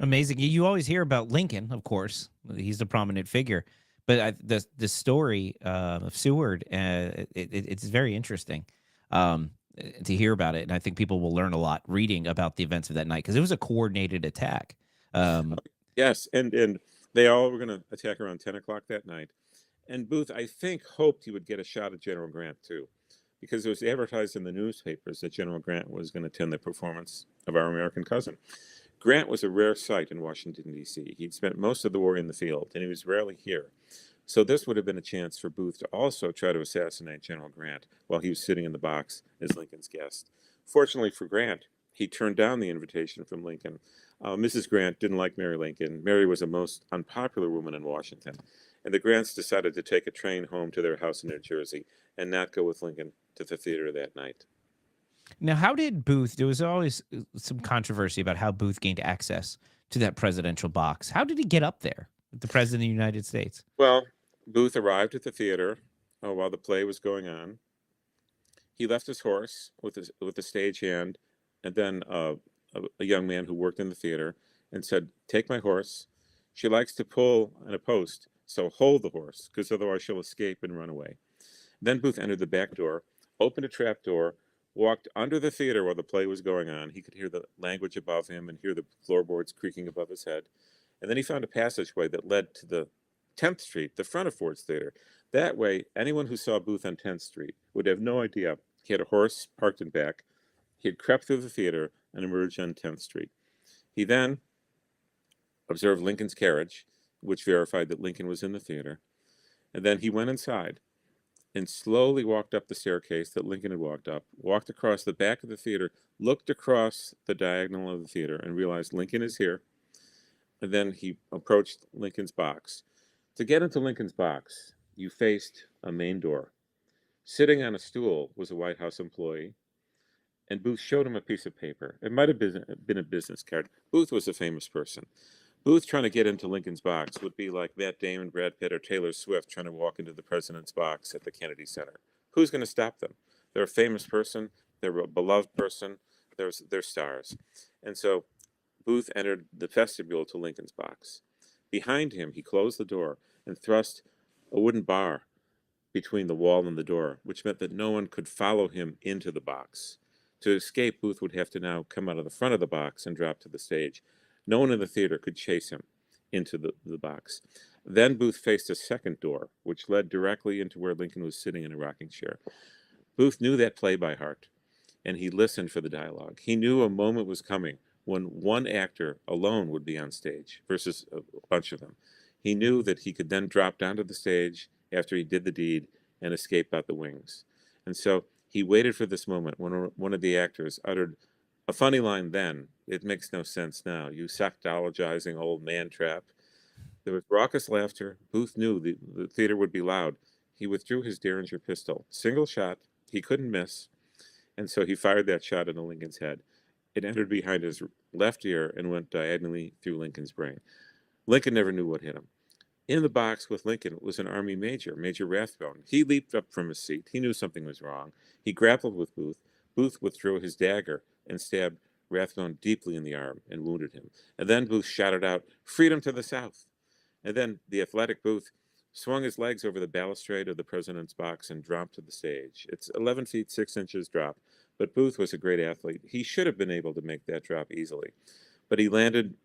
Amazing. You always hear about Lincoln, of course. He's a prominent figure. But the story of Seward, it's very interesting to hear about it. And I think people will learn a lot reading about the events of that night, because it was a coordinated attack. Yes, and they all were going to attack around 10 o'clock that night. And Booth, I think, hoped he would get a shot at General Grant, too, because it was advertised in the newspapers that General Grant was going to attend the performance of Our American Cousin. Grant was a rare sight in Washington, D.C. He'd spent most of the war in the field, and he was rarely here. So this would have been a chance for Booth to also try to assassinate General Grant while he was sitting in the box as Lincoln's guest. Fortunately for Grant, he turned down the invitation from Lincoln. Mrs. Grant didn't like Mary Lincoln. Mary was a most unpopular woman in Washington, and the Grants decided to take a train home to their house in New Jersey and not go with Lincoln to the theater that night. Now, how did Booth, there was always some controversy about how Booth gained access to that presidential box. How did he get up there with the President of the United States? Well, Booth arrived at the theater while the play was going on. He left his horse with the stagehand and then a young man who worked in the theater and said, "Take my horse. She likes to pull on a post, so hold the horse, because otherwise she'll escape and run away." Then Booth entered the back door, opened a trap door, walked under the theater while the play was going on. He could hear the language above him and hear the floorboards creaking above his head. And then he found a passageway that led to the 10th Street, the front of Ford's Theater. That way, anyone who saw Booth on 10th Street would have no idea he had a horse parked in back. He had crept through the theater and emerged on 10th Street. He then observed Lincoln's carriage, which verified that Lincoln was in the theater. And then he went inside and slowly walked up the staircase that Lincoln had walked up, walked across the back of the theater, looked across the diagonal of the theater, and realized Lincoln is here. And then he approached Lincoln's box. To get into Lincoln's box, you faced a main door. Sitting on a stool was a White House employee, and Booth showed him a piece of paper. It might have been a business card. Booth was a famous person. Booth trying to get into Lincoln's box would be like Matt Damon, Brad Pitt, or Taylor Swift trying to walk into the president's box at the Kennedy Center. Who's going to stop them? They're a famous person. They're a beloved person. They're stars. And so Booth entered the vestibule to Lincoln's box. Behind him, he closed the door and thrust a wooden bar between the wall and the door, which meant that no one could follow him into the box. To escape, Booth would have to now come out of the front of the box and drop to the stage. No one in the theater could chase him into the box. Then Booth faced a second door, which led directly into where Lincoln was sitting in a rocking chair. Booth knew that play by heart, and he listened for the dialogue. He knew a moment was coming when one actor alone would be on stage versus a bunch of them. He knew that he could then drop down to the stage after he did the deed and escape out the wings. And so he waited for this moment when one of the actors uttered a funny line then. It makes no sense now. "You sexologizing old man trap." There was raucous laughter. Booth knew the theater would be loud. He withdrew his Derringer pistol. Single shot. He couldn't miss. And so he fired that shot into Lincoln's head. It entered behind his left ear and went diagonally through Lincoln's brain. Lincoln never knew what hit him. In the box with Lincoln was an Army major, Major Rathbone. He leaped up from his seat. He knew something was wrong. He grappled with Booth. Booth withdrew his dagger and stabbed Rathbone deeply in the arm and wounded him. And then Booth shouted out, "Freedom to the South!" And then the athletic Booth swung his legs over the balustrade of the president's box and dropped to the stage. It's 11 feet 6 inches drop, but Booth was a great athlete. He should have been able to make that drop easily, but he landed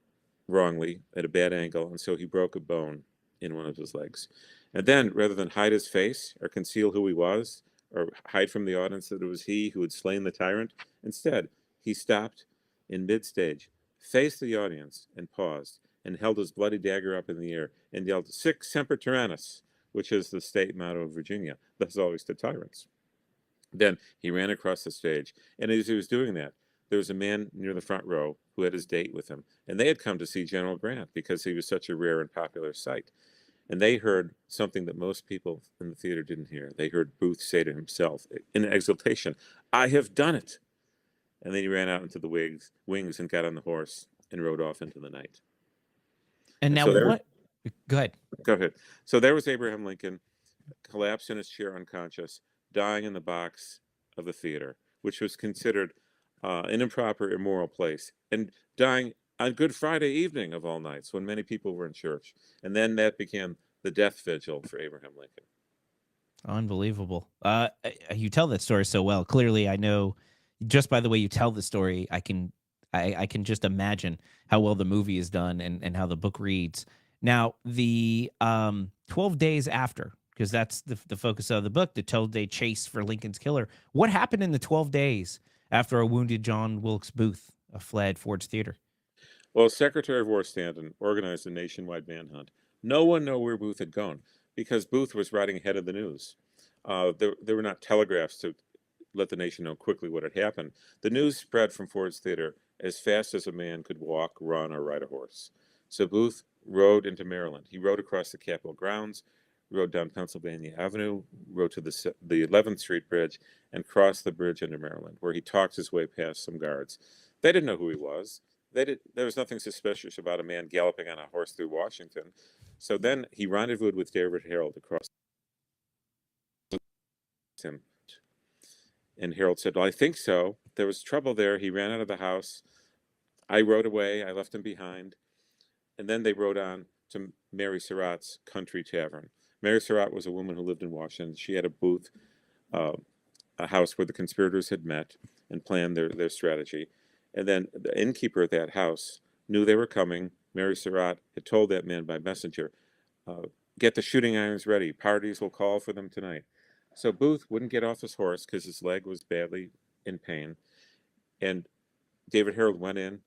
wrongly at a bad angle, and so he broke a bone in one of his legs. And then, rather than hide his face or conceal who he was, or hide from the audience that it was he who had slain the tyrant, instead, he stopped in mid-stage, faced the audience, and paused, and held his bloody dagger up in the air, and yelled, "Sic semper tyrannis," which is the state motto of Virginia, thus always to tyrants. Then he ran across the stage, and as he was doing that, there was a man near the front row who had his date with him, and they had come to see General Grant because he was such a rare and popular sight. And they heard something that most people in the theater didn't hear. They heard Booth say to himself in exultation, "I have done it." And then he ran out into the wings and got on the horse and rode off into the night. And now so what? Go ahead. Go ahead. So there was Abraham Lincoln, collapsed in his chair unconscious, dying in the box of the theater, which was considered an improper, immoral place, and dying on Good Friday evening of all nights when many people were in church. And then that became the death vigil for Abraham Lincoln. Unbelievable. You tell that story so well. Clearly, I know just by the way you tell the story, I can just imagine how well the movie is done and how the book reads. Now, the 12 days after, because that's the focus of the book, the 12-day chase for Lincoln's killer. What happened in the 12 days after a wounded John Wilkes Booth fled Ford's Theater? Well, Secretary of War Stanton organized a nationwide manhunt. No one knew where Booth had gone because Booth was riding ahead of the news. There were not telegraphs to let the nation know quickly what had happened. The news spread from Ford's Theater as fast as a man could walk, run, or ride a horse. So Booth rode into Maryland. He rode across the Capitol grounds, rode down Pennsylvania Avenue, rode to the 11th Street Bridge, and crossed the bridge into Maryland, where he talked his way past some guards. They didn't know who he was. There was nothing suspicious about a man galloping on a horse through Washington. So then he rendezvoused with David Harold across him. And Harold said, "Well, I think so. There was trouble there. He ran out of the house. I rode away. I left him behind." And then they rode on to Mary Surratt's Country Tavern. Mary Surratt was a woman who lived in Washington. She had a booth, a house where the conspirators had met and planned their strategy. And then the innkeeper at that house knew they were coming. Mary Surratt had told that man by messenger, "Get the shooting irons ready. Parties will call for them tonight." So Booth wouldn't get off his horse because his leg was badly in pain. And David Harold went in,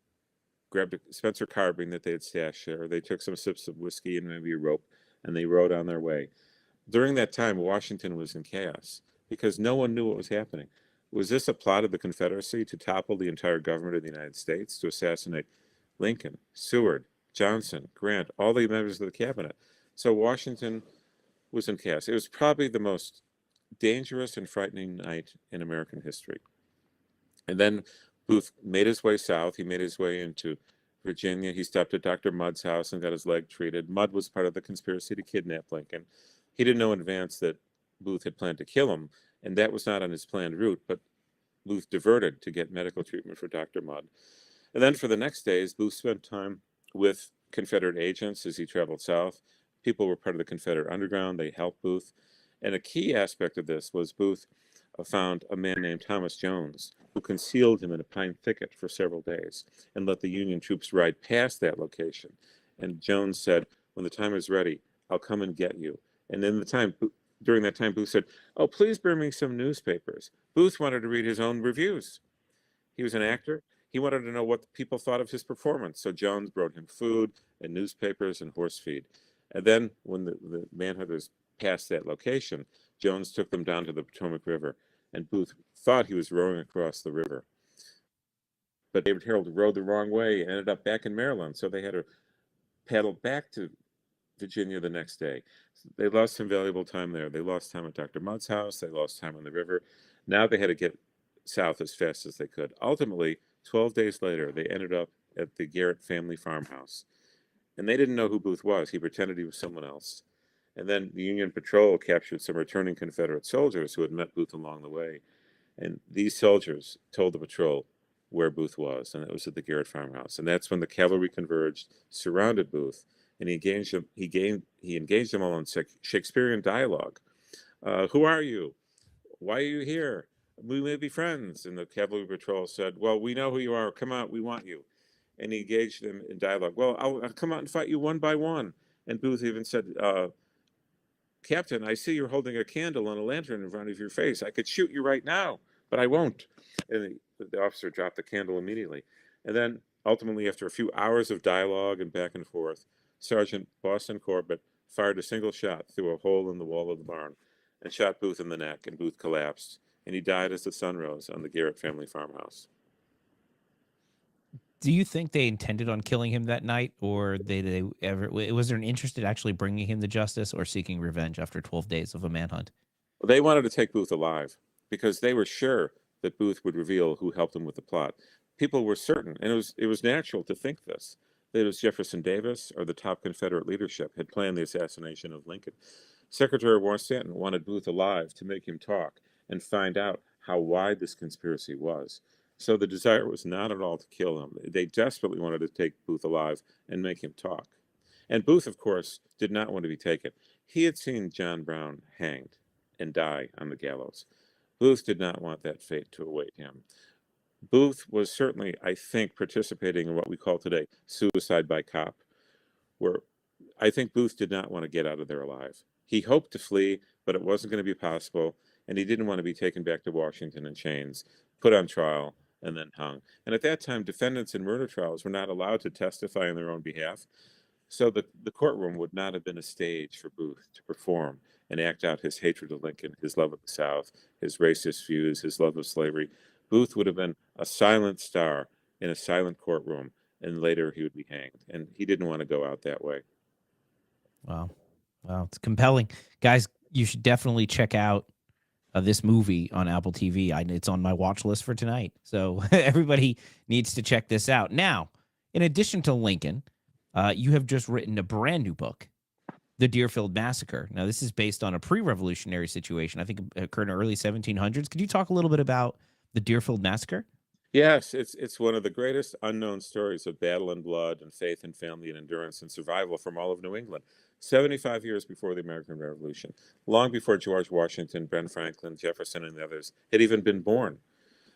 grabbed a Spencer carbine that they had stashed there. They took some sips of whiskey and maybe a rope, and they rode on their way. During that time, Washington was in chaos because no one knew what was happening. Was this a plot of the Confederacy to topple the entire government of the United States, to assassinate Lincoln, Seward, Johnson, Grant, all the members of the cabinet? So Washington was in chaos. It was probably the most dangerous and frightening night in American history. And then Booth made his way south. He made his way into Virginia. He stopped at Dr. Mudd's house and got his leg treated. Mudd was part of the conspiracy to kidnap Lincoln. He didn't know in advance that Booth had planned to kill him, and that was not on his planned route, but Booth diverted to get medical treatment for Dr. Mudd. And then for the next days, Booth spent time with Confederate agents as he traveled south. People were part of the Confederate Underground. They helped Booth. And a key aspect of this was Booth found a man named Thomas Jones, who concealed him in a pine thicket for several days and let the Union troops ride past that location. And Jones said, "When the time is ready, I'll come and get you." And during that time, Booth said, "Oh, please bring me some newspapers." Booth wanted to read his own reviews. He was an actor. He wanted to know what people thought of his performance. So Jones brought him food and newspapers and horse feed. And then when the manhunters passed that location, Jones took them down to the Potomac River, and Booth thought he was rowing across the river. But David Harold rowed the wrong way and ended up back in Maryland, so they had to paddle back to Virginia the next day. They lost some valuable time there. They lost time at Dr. Mudd's house. They lost time on the river. Now they had to get south as fast as they could. Ultimately, 12 days later, they ended up at the Garrett family farmhouse. And they didn't know who Booth was. He pretended he was someone else. And then the Union Patrol captured some returning Confederate soldiers who had met Booth along the way. And these soldiers told the patrol where Booth was, and it was at the Garrett farmhouse. And that's when the cavalry converged, surrounded Booth, and he engaged them all in Shakespearean dialogue. Who are you? Why are you here? We may be friends. And the cavalry patrol said, well, we know who you are. Come out, we want you. And he engaged them in dialogue. Well, I'll come out and fight you one by one. And Booth even said, Captain, I see you're holding a candle and a lantern in front of your face. I could shoot you right now, but I won't. And the officer dropped the candle immediately. And then ultimately, after a few hours of dialogue and back and forth, Sergeant Boston Corbett fired a single shot through a hole in the wall of the barn and shot Booth in the neck, and Booth collapsed, and he died as the sun rose on the Garrett family farmhouse. Do you think they intended on killing him that night, or was there an interest in actually bringing him to justice or seeking revenge after 12 days of a manhunt? They wanted to take Booth alive because they were sure that Booth would reveal who helped him with the plot. People were certain, and it was natural to think this, that it was Jefferson Davis or the top Confederate leadership had planned the assassination of Lincoln. Secretary of War Stanton wanted Booth alive to make him talk and find out how wide this conspiracy was. So the desire was not at all to kill him. They desperately wanted to take Booth alive and make him talk. And Booth, of course, did not want to be taken. He had seen John Brown hanged and die on the gallows. Booth did not want that fate to await him. Booth was certainly, I think, participating in what we call today suicide by cop, where I think Booth did not want to get out of there alive. He hoped to flee, but it wasn't going to be possible, and he didn't want to be taken back to Washington in chains, put on trial, and then hung. And at that time, defendants in murder trials were not allowed to testify on their own behalf, so the courtroom would not have been a stage for Booth to perform and act out his hatred of Lincoln, his love of the South, his racist views, his love of slavery. Booth would have been a silent star in a silent courtroom, and later he would be hanged. And he didn't want to go out that way. Wow. It's compelling. Guys, you should definitely check out this movie on Apple TV. It's on my watch list for tonight. So everybody needs to check this out. Now, in addition to Lincoln, you have just written a brand new book, The Deerfield Massacre. Now, this is based on a pre-revolutionary situation. I think it occurred in the early 1700s. Could you talk a little bit about the Deerfield Massacre? Yes, it's one of the greatest unknown stories of battle and blood and faith and family and endurance and survival from all of New England. 75 years before the American Revolution, long before George Washington, Ben Franklin, Jefferson, and the others had even been born.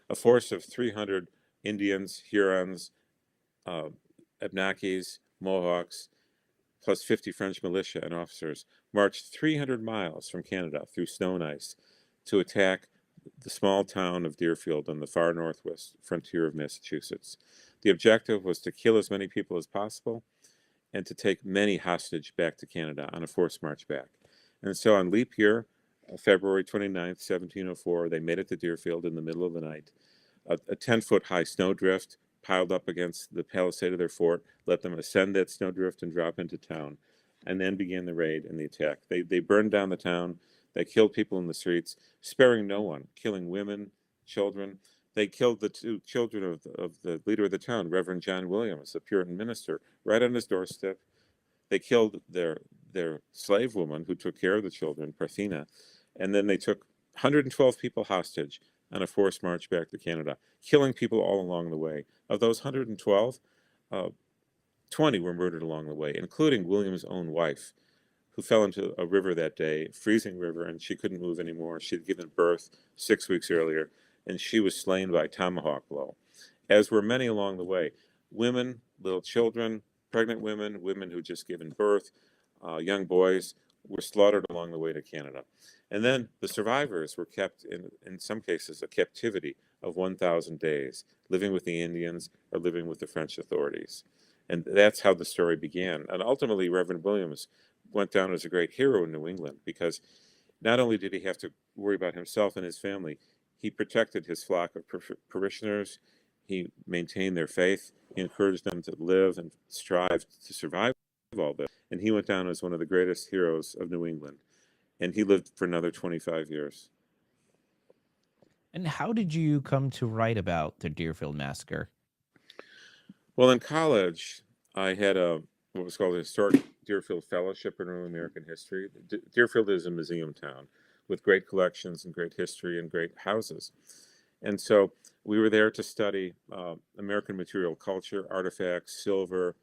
A force of 300 Indians, Hurons, Abnakis, Mohawks, plus 50 French militia and officers marched 300 miles from Canada through snow and ice to attack the small town of Deerfield on the far northwest frontier of Massachusetts. The objective was to kill as many people as possible and to take many hostage back to Canada on a forced march back. And so on leap year, February 29th, 1704, they made it to Deerfield in the middle of the night. A 10-foot high snowdrift piled up against the palisade of their fort, let them ascend that snowdrift and drop into town, and then began the raid and the attack. They burned down the town. They killed people in the streets, sparing no one, killing women, children. They killed the two children of the leader of the town, Reverend John Williams, the Puritan minister, right on his doorstep. They killed their slave woman who took care of the children, Parthena, and then they took 112 people hostage on a forced march back to Canada, killing people all along the way. Of those 112, 20 were murdered along the way, including William's own wife, who fell into a river that day, freezing river, and she couldn't move anymore. She had given birth 6 weeks earlier, and she was slain by tomahawk blow, as were many along the way. Women, little children, pregnant women, women who just given birth, young boys were slaughtered along the way to Canada. And then the survivors were kept in some cases, a captivity of 1,000 days, living with the Indians or living with the French authorities. And that's how the story began. And ultimately, Reverend Williams went down as a great hero in New England because not only did he have to worry about himself and his family, he protected his flock of parishioners. He maintained their faith. He encouraged them to live and strive to survive all this. and he went down as one of the greatest heroes of New England. And he lived for another 25 years. And how did you come to write about the Deerfield Massacre? Well, in college, I had what was called a Historic Deerfield Fellowship in Early American History. Deerfield is a museum town with great collections and great history and great houses. And so we were there to study American material culture, artifacts, silver,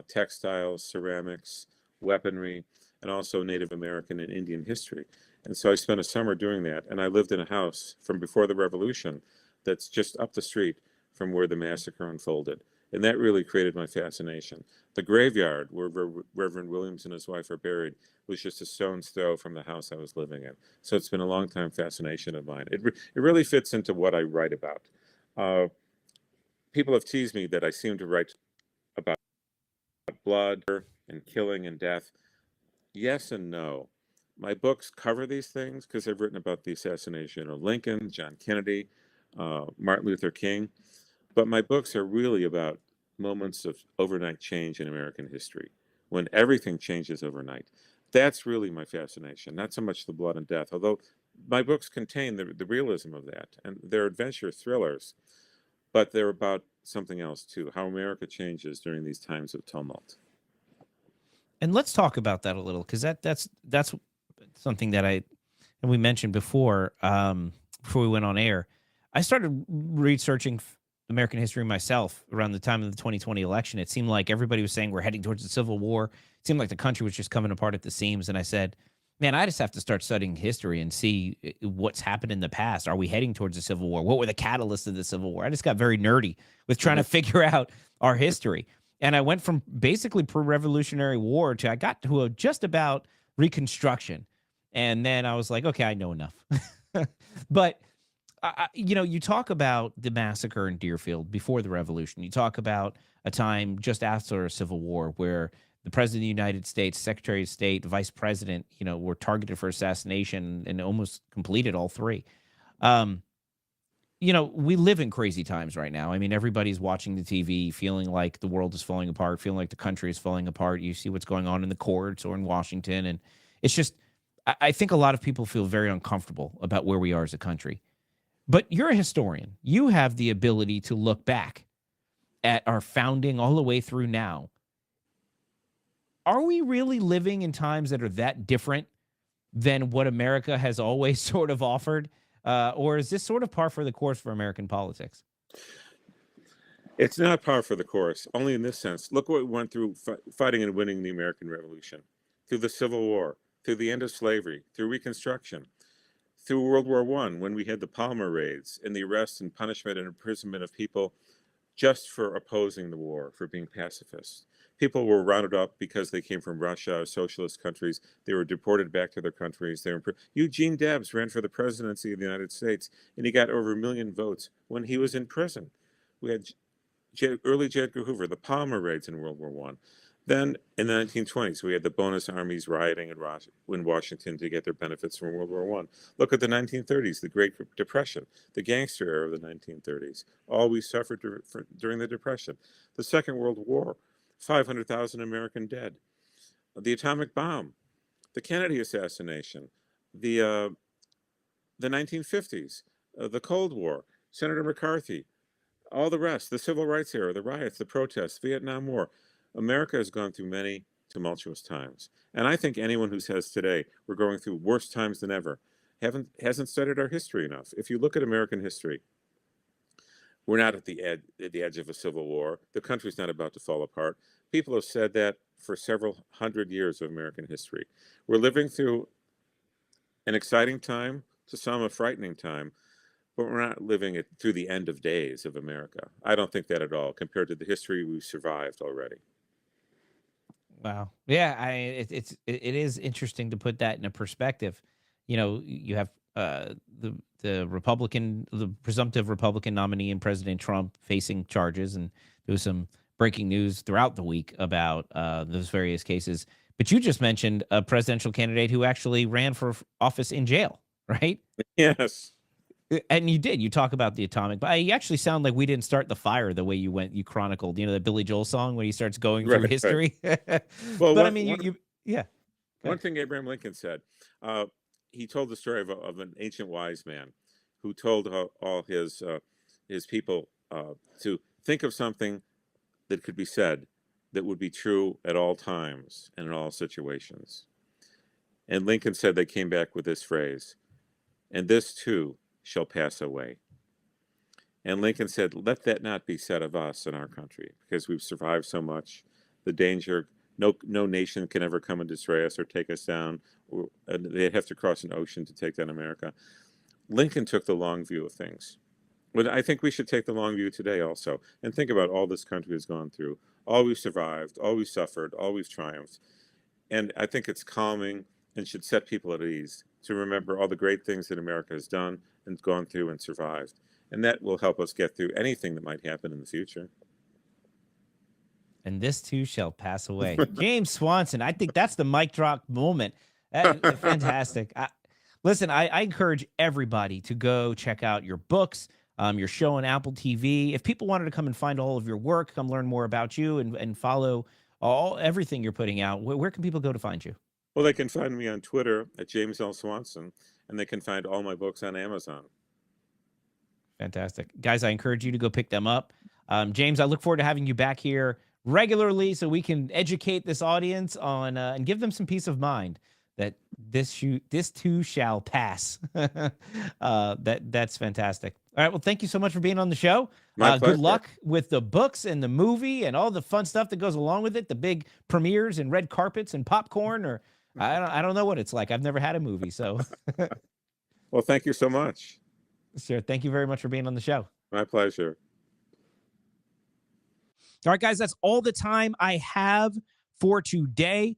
textiles, ceramics, weaponry, and also Native American and Indian history. And so I spent a summer doing that. And I lived in a house from before the Revolution that's just up the street from where the massacre unfolded. And that really created my fascination. The graveyard where Reverend Williams and his wife are buried was just a stone's throw from the house I was living in. So it's been a long time fascination of mine. It really fits into what I write about. People have teased me that I seem to write about blood and killing and death. Yes and no. My books cover these things because I've written about the assassination of Lincoln, John Kennedy, Martin Luther King. But my books are really about moments of overnight change in American history, when everything changes overnight. That's really my fascination, not so much the blood and death, although my books contain the realism of that. And they're adventure thrillers, but they're about something else too, how America changes during these times of tumult. And let's talk about that a little, because that's something that and we mentioned before we went on air. I started researching American history myself around the time of the 2020 election. It seemed like everybody was saying we're heading towards the Civil War. It seemed like the country was just coming apart at the seams. And I said, man, I just have to start studying history and see what's happened in the past. Are we heading towards the Civil War? What were the catalysts of the Civil War? I just got very nerdy with trying to figure out our history. And I went from basically pre-Revolutionary War to I got to just about Reconstruction. And then I was like, okay, I know enough. But you talk about the massacre in Deerfield before the Revolution. You talk about a time just after a Civil War where the President of the United States, Secretary of State, Vice President, were targeted for assassination and almost completed all three. We live in crazy times right now. I mean, everybody's watching the TV, feeling like the world is falling apart, feeling like the country is falling apart. You see what's going on in the courts or in Washington. And it's just, I think a lot of people feel very uncomfortable about where we are as a country. But you're a historian. You have the ability to look back at our founding all the way through now. Are we really living in times that are that different than what America has always sort of offered? Or is this sort of par for the course for American politics? It's not par for the course, only in this sense. Look what we went through fighting and winning the American Revolution, through the Civil War, through the end of slavery, through Reconstruction, through World War I, when we had the Palmer raids and the arrest and punishment and imprisonment of people just for opposing the war, for being pacifists. People were rounded up because they came from Russia or socialist countries. They were deported back to their countries. Eugene Debs ran for the presidency of the United States, and he got over 1 million votes when he was in prison. We had early J. Edgar Hoover, the Palmer raids in World War I. Then in the 1920s, we had the bonus armies rioting in Washington to get their benefits from World War I. Look at the 1930s, the Great Depression, the gangster era of the 1930s, all we suffered during the Depression. The Second World War, 500,000 American dead. The atomic bomb, the Kennedy assassination, the 1950s, the Cold War, Senator McCarthy, all the rest, the civil rights era, the riots, the protests, Vietnam War. America has gone through many tumultuous times. And I think anyone who says today we're going through worse times than ever hasn't studied our history enough. If you look at American history, we're not at the edge of a civil war. The country's not about to fall apart. People have said that for several hundred years of American history. We're living through an exciting time, to some a frightening time, but we're not living it through the end of days of America. I don't think that at all, compared to the history we've survived already. Wow. Yeah, it is interesting to put that in a perspective. You have the presumptive Republican nominee and President Trump facing charges, and there was some breaking news throughout the week about those various cases. But you just mentioned a presidential candidate who actually ran for office in jail, right? Yes. And you did. You talk about the atomic, but you actually sound like we didn't start the fire the way you chronicled. You know, the Billy Joel song when he starts going through history. Well, but I mean, yeah. One thing Abraham Lincoln said, he told the story of an ancient wise man who told all his people to think of something that could be said that would be true at all times and in all situations. And Lincoln said they came back with this phrase, "And this too shall pass away." And Lincoln said, let that not be said of us in our country, because we've survived so much. The danger, no nation can ever come and destroy us or take us down. They'd have to cross an ocean to take down America. Lincoln took the long view of things. But I think we should take the long view today also and think about all this country has gone through, all we've survived, all we've suffered, all we've triumphed. And I think it's calming and should set people at ease to remember all the great things that America has done and gone through and survived. And that will help us get through anything that might happen in the future. And this too shall pass away. James Swanson, I think that's the mic drop moment. Fantastic. Listen, I encourage everybody to go check out your books, your show on Apple TV. If people wanted to come and find all of your work, come learn more about you and follow everything you're putting out, where can people go to find you? Well, they can find me on Twitter at James L. Swanson, and they can find all my books on Amazon. Fantastic. Guys, I encourage you to go pick them up. James, I look forward to having you back here regularly so we can educate this audience on and give them some peace of mind that this too shall pass. That's fantastic. All right. Well, thank you so much for being on the show. Good luck with the books and the movie and all the fun stuff that goes along with it. The big premieres and red carpets and popcorn, or I don't know what it's like. I've never had a movie, so. Well, thank you so much. Sure. Thank you very much for being on the show. My pleasure. All right, guys, that's all the time I have for today.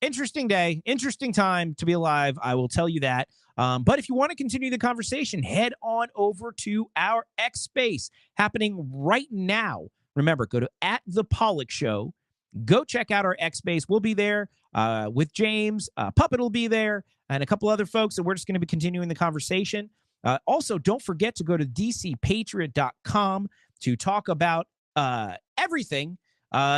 Interesting day, interesting time to be alive. I will tell you that. But if you want to continue the conversation, head on over to our X Space happening right now. Remember, go to @ThePollock Go check out our X Space. We'll be there with James. Puppet will be there and a couple other folks, and we're just going to be continuing the conversation. Also, don't forget to go to dcpatriot.com to talk about everything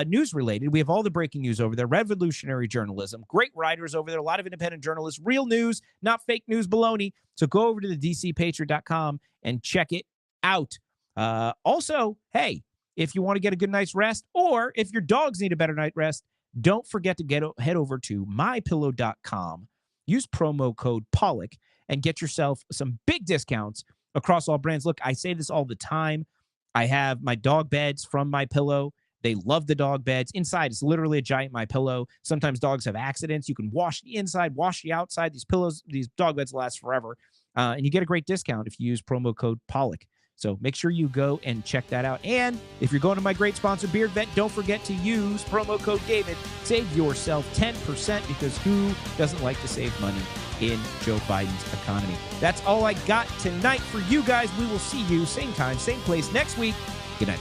news related. We have all the breaking news over there, revolutionary journalism, great writers over there, a lot of independent journalists, real news, not fake news baloney. So go over to the dcpatriot.com and check it out. Also, hey, if you want to get a good night's rest, or if your dogs need a better night rest, don't forget to head over to mypillow.com, use promo code Pollock, and get yourself some big discounts across all brands. Look, I say this all the time. I have my dog beds from MyPillow. They love the dog beds. Inside, it's literally a giant MyPillow. Sometimes dogs have accidents. You can wash the inside, wash the outside. These pillows, these dog beds last forever. And you get a great discount if you use promo code Pollock. So make sure you go and check that out. And if you're going to my great sponsor, Beard Vet, don't forget to use promo code David. Save yourself 10%, because who doesn't like to save money in Joe Biden's economy? That's all I got tonight for you guys. We will see you same time, same place next week. Good night.